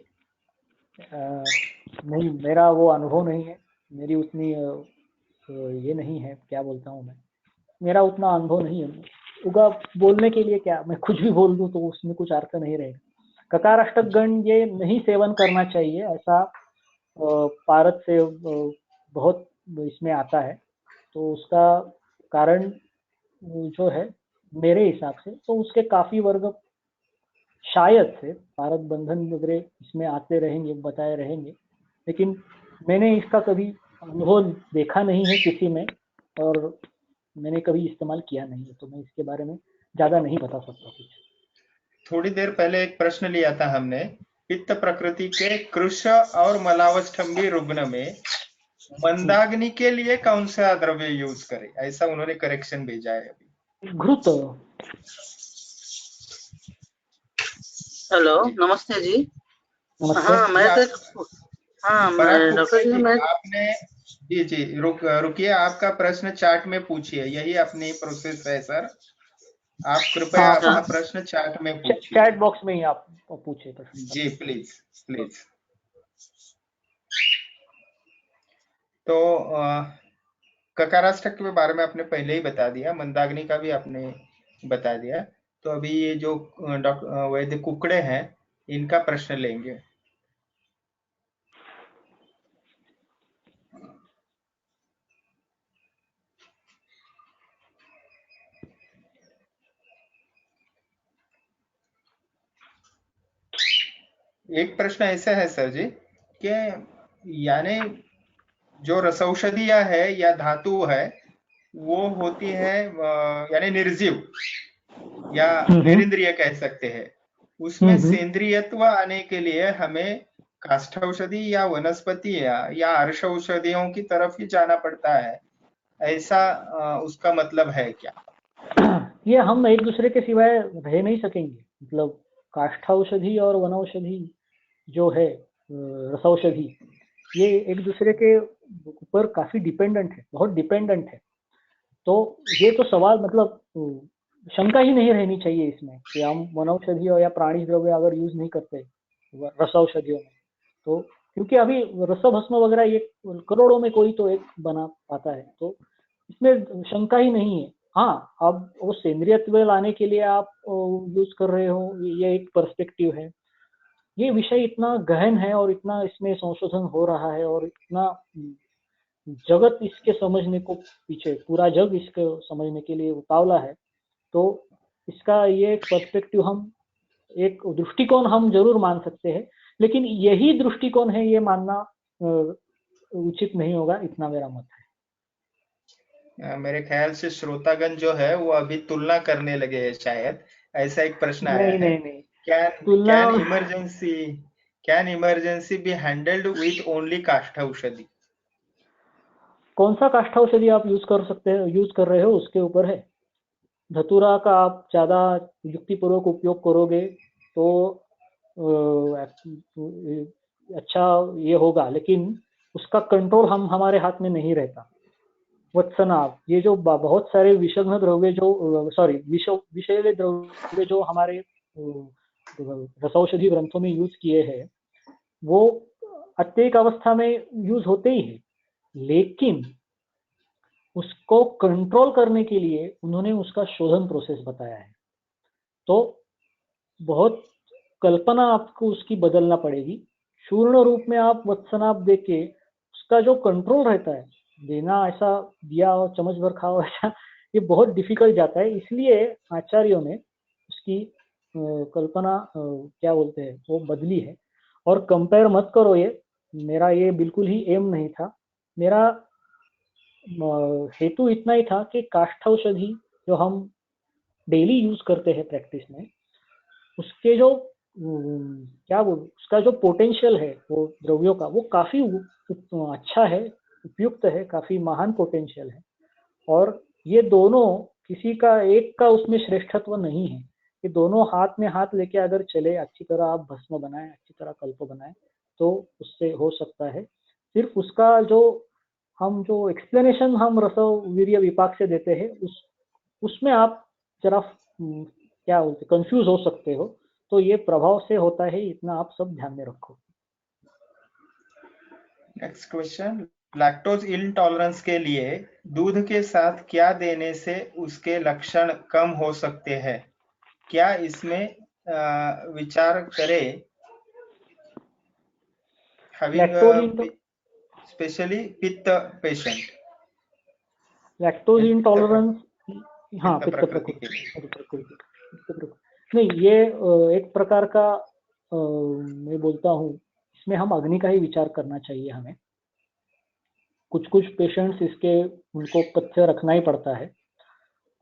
नहीं, मेरा वो अनुभव नहीं है, मेरी उतनी ये नहीं है, क्या बोलता हूँ मैं, मेरा उतना अनुभव नहीं है। उगा बोलने के लिए क्या, मैं कुछ भी बोल दूं तो उसमें कुछ अर्थ नहीं रहेगा। ककाराष्टक गण ये नहीं सेवन करना चाहिए, ऐसा पारद से बहुत इसमें आता है। तो उसका कारण जो है मेरे हिसाब से तो उसके काफी वर्ग शायद से पारद बंधन वगैरह इसमें आते रहेंगे, बताए रहेंगे, लेकिन मैंने इसका कभी अनुभव देखा नहीं है किसी में, और मैंने कभी इस्तेमाल किया नहीं है, तो मैं इसके बारे में ज्यादा नहीं बता सकता कुछ। थोड़ी देर पहले एक प्रश्न लिया था हमने, पित्त प्रकृति के कृश और मलावष्ठम्बी रुग्ण में मंदाग्नि के लिए कौन सा द्रव्य यूज करे, ऐसा उन्होंने करेक्शन भेजा है अभी। घृत। हेलो, जी नमस्ते जी। नमस्ते। हाँ, जी मैं आप तो हाँ पराग डॉक्टर कुकड़े जी जी, मैं आपने जी जी रुकिए, आपका प्रश्न चैट में पूछिए, यही अपनी प्रोसेस है सर। आप कृपया हाँ, अपना प्रश्न चैट में पूछिए। चैट बॉक्स में ही आप पूछे प्रश्न। जी प्लीज प्लीज। तो ककाराष्टक के बारे में आपने पहले ही बता दिया, मंदाग्नि का भी आपने बता दिया। तो अभी ये जो वैद्य कुकड़े हैं इनका प्रश्न लेंगे। एक प्रश्न ऐसा है सर जी कि यानी जो रसौषधियां है या धातु है वो होती है यानी निर्जीव या निरिंद्रिय कह सकते हैं, उसमें सेंद्रियत्व आने के लिए हमें काष्ठौषधि या वनस्पति या अर्ष औषधियों की तरफ ही जाना पड़ता है, ऐसा उसका मतलब है क्या? ये हम एक दूसरे के सिवाय रह नहीं सकेंगे। मतलब काष्ठौषधि और वनौषधि जो है, रसौषधि, ये एक दूसरे के ऊपर काफी डिपेंडेंट है, बहुत डिपेंडेंट है। तो ये तो सवाल मतलब शंका ही नहीं रहनी चाहिए इसमें कि हम वनौषधि या प्राणी द्रव्य अगर यूज नहीं करते रसौषधियों में, तो क्योंकि अभी रसभस्म वगैरह ये करोड़ों में कोई तो एक बना पाता है, तो इसमें शंका ही नहीं है। हाँ, अब वो सेंद्रियत्व लाने के लिए आप यूज कर रहे हो, ये एक पर्सपेक्टिव है। ये विषय इतना गहन है और इतना इसमें संशोधन हो रहा है, और इतना जगत इसके समझने को पीछे, पूरा जग इसको समझने के लिए उतावला है। तो इसका ये एक पर्सपेक्टिव, हम एक दृष्टिकोण हम जरूर मान सकते हैं, लेकिन यही दृष्टिकोण है ये मानना उचित नहीं होगा, इतना मेरा मत है। मेरे ख्याल से श्रोतागण जो है वो अभी तुलना करने लगे हैं शायद, ऐसा एक प्रश्न आया नहीं है। नहीं नहीं, कैन तुलना। Can emergency be handled with only काष्ठौषधि? कौन सा काष्ठौषधि आप यूज कर सकते हैं, यूज कर रहे हो उसके ऊपर है। धतूरा का आप ज्यादा युक्तिपूर्वक उपयोग करोगे तो अच्छा ये होगा, लेकिन उसका कंट्रोल हमारे हाथ में नहीं रहता। वत्सनाभ, ये जो बहुत सारे विषग्न द्रव्य जो सॉरी विषैले द्रव्य जो हमारे रसौषधि ग्रंथों में यूज किए हैं, वो अत्येक अवस्था में यूज होते ही है, लेकिन उसको कंट्रोल करने के लिए उन्होंने उसका शोधन प्रोसेस बताया है। तो बहुत कल्पना आपको उसकी बदलना पड़ेगी। चूर्ण रूप में आप वत्सनाभ देके उसका जो कंट्रोल रहता है, देना ऐसा दिया और चम्मच भर खाओ ऐसा, ये बहुत डिफिकल्ट जाता है। इसलिए आचार्यों ने उसकी कल्पना क्या बोलते हैं वो बदली है। और कंपेयर मत करो, ये मेरा ये बिल्कुल ही एम नहीं था। मेरा हेतु इतना ही था कि काष्ठौषधि जो हम डेली यूज करते हैं प्रैक्टिस में, उसके जो क्या बोल उसका जो पोटेंशियल है वो द्रव्यों का, वो काफी अच्छा है, उपयुक्त है, काफी महान पोटेंशियल है। और ये दोनों किसी का एक का उसमें श्रेष्ठत्व नहीं है। ये दोनों हाथ में हाथ लेके अगर चले, अच्छी तरह आप भस्म बनाए, अच्छी तरह कल्प बनाए, तो उससे हो सकता है। सिर्फ उसका जो एक्सप्लेनेशन हम रसवीर्य विपाक से देते हैं, उसमें आप जरा क्या बोलते कंफ्यूज हो सकते हो। तो ये प्रभाव से होता है, इतना आप सब ध्यान में रखो। नेक्स्ट क्वेश्चन, लैक्टोज इंटॉलरेंस के लिए दूध के साथ क्या देने से उसके लक्षण कम हो सकते हैं? क्या इसमें विचार करें? लैक्टोज स्पेशली पित्त पेशेंट, लैक्टोज इंटॉलरेंस, हाँ पित्त पित्त प्रकृति के लिए। प्रकृति नहीं, ये एक प्रकार का मैं बोलता हूँ, इसमें हम अग्नि का ही विचार करना चाहिए हमें। कुछ कुछ पेशेंट्स इसके उनको पथ्य रखना ही पड़ता है,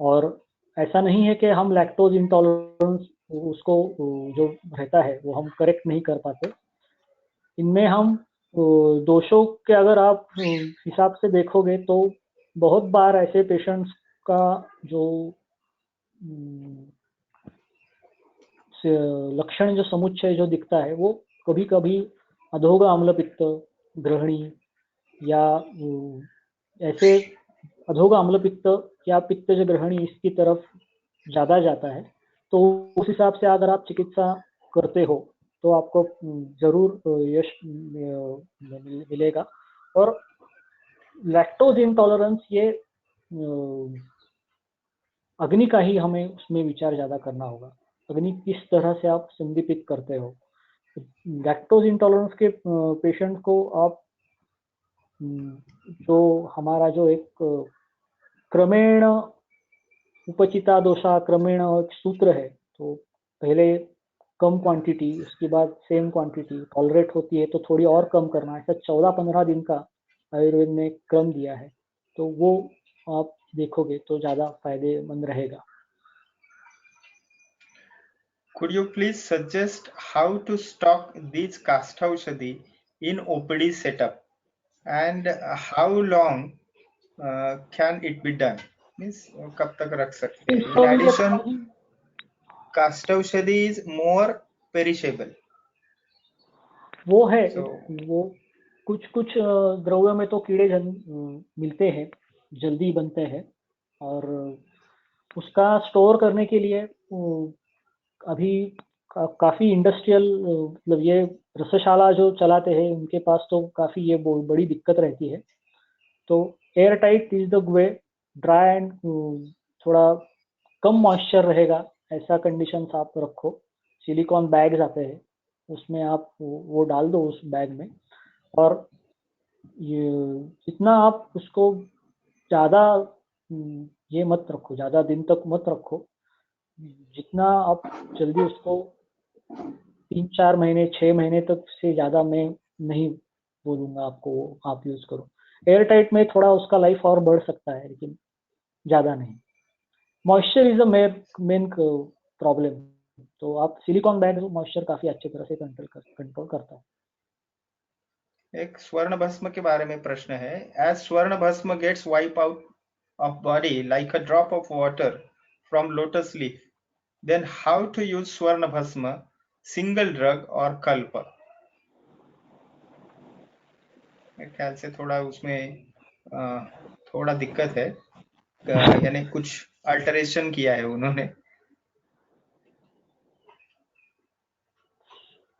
और ऐसा नहीं है कि हम लैक्टोज इंटॉलरेंस उसको जो रहता है वो हम करेक्ट नहीं कर पाते। इनमें हम दोषों के अगर आप हिसाब से देखोगे तो बहुत बार ऐसे पेशेंट्स का जो लक्षण जो समुच्चय जो दिखता है, वो कभी कभी अधोग अम्ल पित्त ग्रहणी या ऐसे अधोग अम्ल पित्त या पित्त जो ग्रहणी इसकी तरफ ज्यादा जाता है। तो उस हिसाब से अगर आप चिकित्सा करते हो तो आपको जरूर यश मिलेगा। और लैक्टोज इंटॉलरेंस ये अग्नि का ही हमें उसमें विचार ज्यादा करना होगा। अग्नि किस तरह से आप संदीपित करते हो। लैक्टोज इंटॉलरेंस के पेशेंट को आप जो हमारा जो एक क्रमेण उपचिता दोषा क्रमेण एक सूत्र है, तो पहले कम क्वांटिटी, उसके बाद सेम क्वांटिटी टॉलरेट होती है तो थोड़ी और कम करना, ऐसा 14-15 दिन का आयुर्वेद ने क्रम दिया है। तो वो आप देखोगे तो ज्यादा फायदेमंद रहेगा। Could you please suggest how to stock these काष्ठौषधि in OPD setup and how long can it be done? Means कब तक रख सकते हैं? In addition, काष्ठौषधि is more perishable. वो है So, वो कुछ कुछ द्रव्यों में तो कीड़े मिलते हैं, जल्दी बनते हैं, और उसका स्टोर करने के लिए अभी काफी इंडस्ट्रियल मतलब ये रसशाला जो चलाते हैं उनके पास तो काफी ये बड़ी दिक्कत रहती है। तो air tight is the way, dry and थोड़ा कम मॉइस्चर रहेगा ऐसा कंडीशंस आप रखो। सिलिकॉन बैग्स आते हैं, उसमें आप वो डाल दो उस बैग में, और ये जितना आप उसको ज़्यादा ये मत रखो, ज़्यादा दिन तक मत रखो। जितना आप जल्दी उसको 3-4 महीने 6 महीने तक से ज़्यादा मैं नहीं बोलूँगा आपको, आप यूज़ करो। एयर टाइट में थोड़ा उसका लाइफ और बढ़ सकता है, लेकिन ज़्यादा नहीं। Moisture is a main problem, तो आप सिलिकॉन बैग मॉइस्चर काफ़ी अच्छी तरह से कंट्रोल करता है। एक स्वर्ण भस्म के बारे में प्रश्न है। As स्वर्ण भस्म gets wipe out of body like a drop of water from lotus leaf, then how to use स्वर्ण भस्म, single drug और कल्प? मेरे ख्याल से थोड़ा उसमें थोड़ा दिक्कत है, यानी कुछ अल्टरेशन किया है उन्होंने।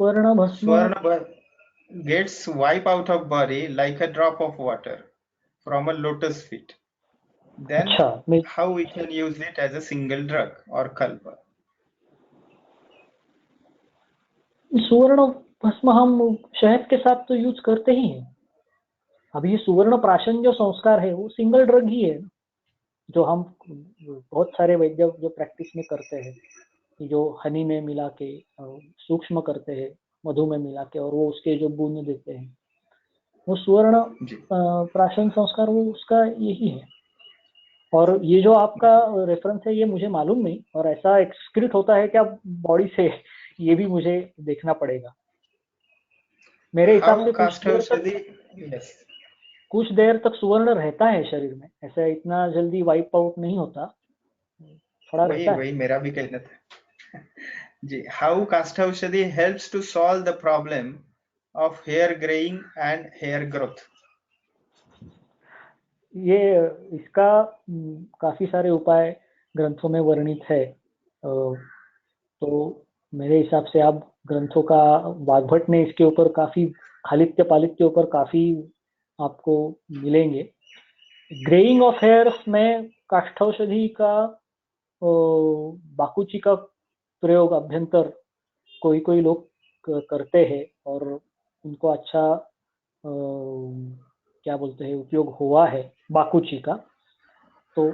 स्वर्ण भस्म gets wipe out of body like a drop of water from a lotus feet, then how we can use it as a single drug or kalpa? स्वर्ण भस्म हम शहद के साथ तो यूज करते ही हैं। अभी सुवर्ण प्राशन जो संस्कार है वो सिंगल ड्रग ही है, जो हम बहुत सारे वैद्य जो प्रैक्टिस में करते हैं, जो हनी में मिला के सूक्ष्म करते हैं, मधु में मिला के, और वो उसके जो बूंद देते हैं, वो सुवर्ण प्राशन संस्कार वो उसका यही है। और ये जो आपका रेफरेंस है ये मुझे मालूम नहीं, और ऐसा एक्सक्रीट होता है क्या बॉडी से, ये भी मुझे देखना पड़ेगा। मेरे हिसाब से कुछ देर तक सुवर्ण रहता है शरीर में, ऐसा इतना जल्दी वाइप आउट नहीं होता, थोड़ा रहता है। वही मेरा भी कहना था जी। हाउ काष्ठौषधि helps to solve the problem of hair greying and hair growth? ये इसका काफी सारे उपाय ग्रंथों में वर्णित है, तो मेरे हिसाब से आप ग्रंथों का, वाग्भट ने इसके ऊपर काफी, खालित्य पालित्य के ऊपर काफी आपको मिलेंगे। ग्रेइंग ऑफ हेयर्स में काष्ठौषधि का बाकुची का प्रयोग अभ्यंतर कोई कोई लोग करते हैं और उनको अच्छा क्या बोलते हैं उपयोग हुआ है बाकुची का। तो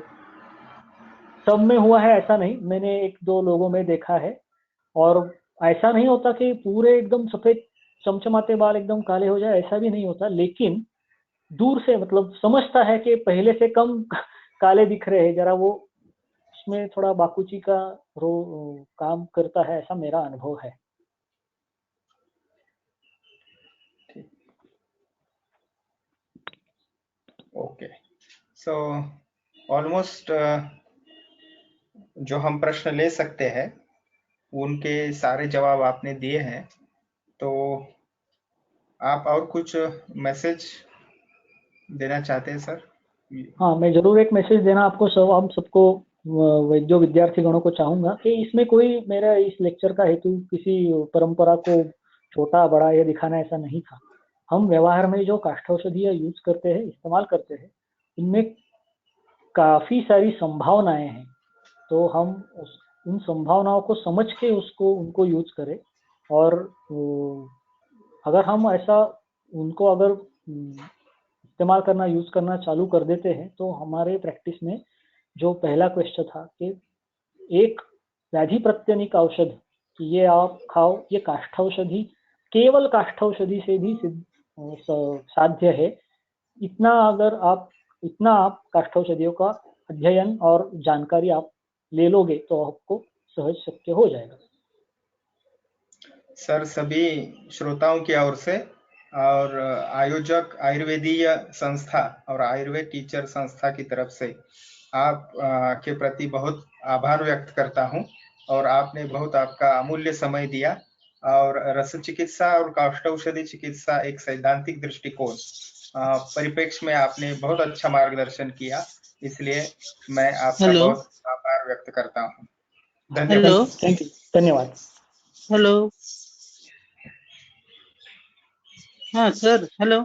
सब में हुआ है ऐसा नहीं, मैंने एक दो लोगों में देखा है, और ऐसा नहीं होता कि पूरे एकदम सफेद चमचमाते बाल एकदम काले हो जाए, ऐसा भी नहीं होता, लेकिन दूर से मतलब समझता है कि पहले से कम काले दिख रहे हैं, जरा वो उसमें थोड़ा बाकुची का काम करता है, ऐसा मेरा अनुभव है। ओके, सो ऑलमोस्ट जो हम प्रश्न ले सकते हैं उनके सारे जवाब आपने दिए हैं, तो आप और कुछ मैसेज देना चाहते हैं सर? हाँ, मैं जरूर एक मैसेज देना आपको हम सबको, जो विद्यार्थी गणों को चाहूंगा कि इसमें कोई, मेरा इस लेक्चर का हेतु किसी परंपरा को छोटा बड़ा ये दिखाना ऐसा नहीं था। हम व्यवहार में जो काष्ठौषधियाँ यूज करते हैं, इस्तेमाल करते हैं, इनमें काफी सारी संभावनाएं हैं, तो हम उन संभावनाओं को समझ के उनको यूज करें। और अगर हम ऐसा उनको अगर इस्तेमाल करना, यूज करना चालू कर देते हैं, तो हमारे प्रैक्टिस में जो पहला क्वेश्चन था कि एक व्याधि प्रत्यनिक औषध कि ये आप खाओ, ये काष्ठौषधि, केवल काष्ठौषधि से भी साध्य है, इतना आप काष्ठौषधियों का अध्ययन और जानकारी आप ले लोगे तो आपको सहज शक्य हो जाएगा। सर, सभी श्रोताओं की ओर से और आयोजक आयुर्वेदीय संस्था और आयुर्वेद टीचर संस्था की तरफ से आप के प्रति बहुत आभार व्यक्त करता हूं, और आपने बहुत आपका अमूल्य समय दिया, और रस चिकित्सा और काष्ठौषधि चिकित्सा एक सैद्धांतिक दृष्टिकोण परिप्रेक्ष्य में आपने बहुत अच्छा मार्गदर्शन किया, इसलिए मैं आपका हेलो बहुत आभार व्यक्त करता हूं। धन्यवाद। हेलो थैंक यू, धन्यवाद। हेलो हाँ सर, हेलो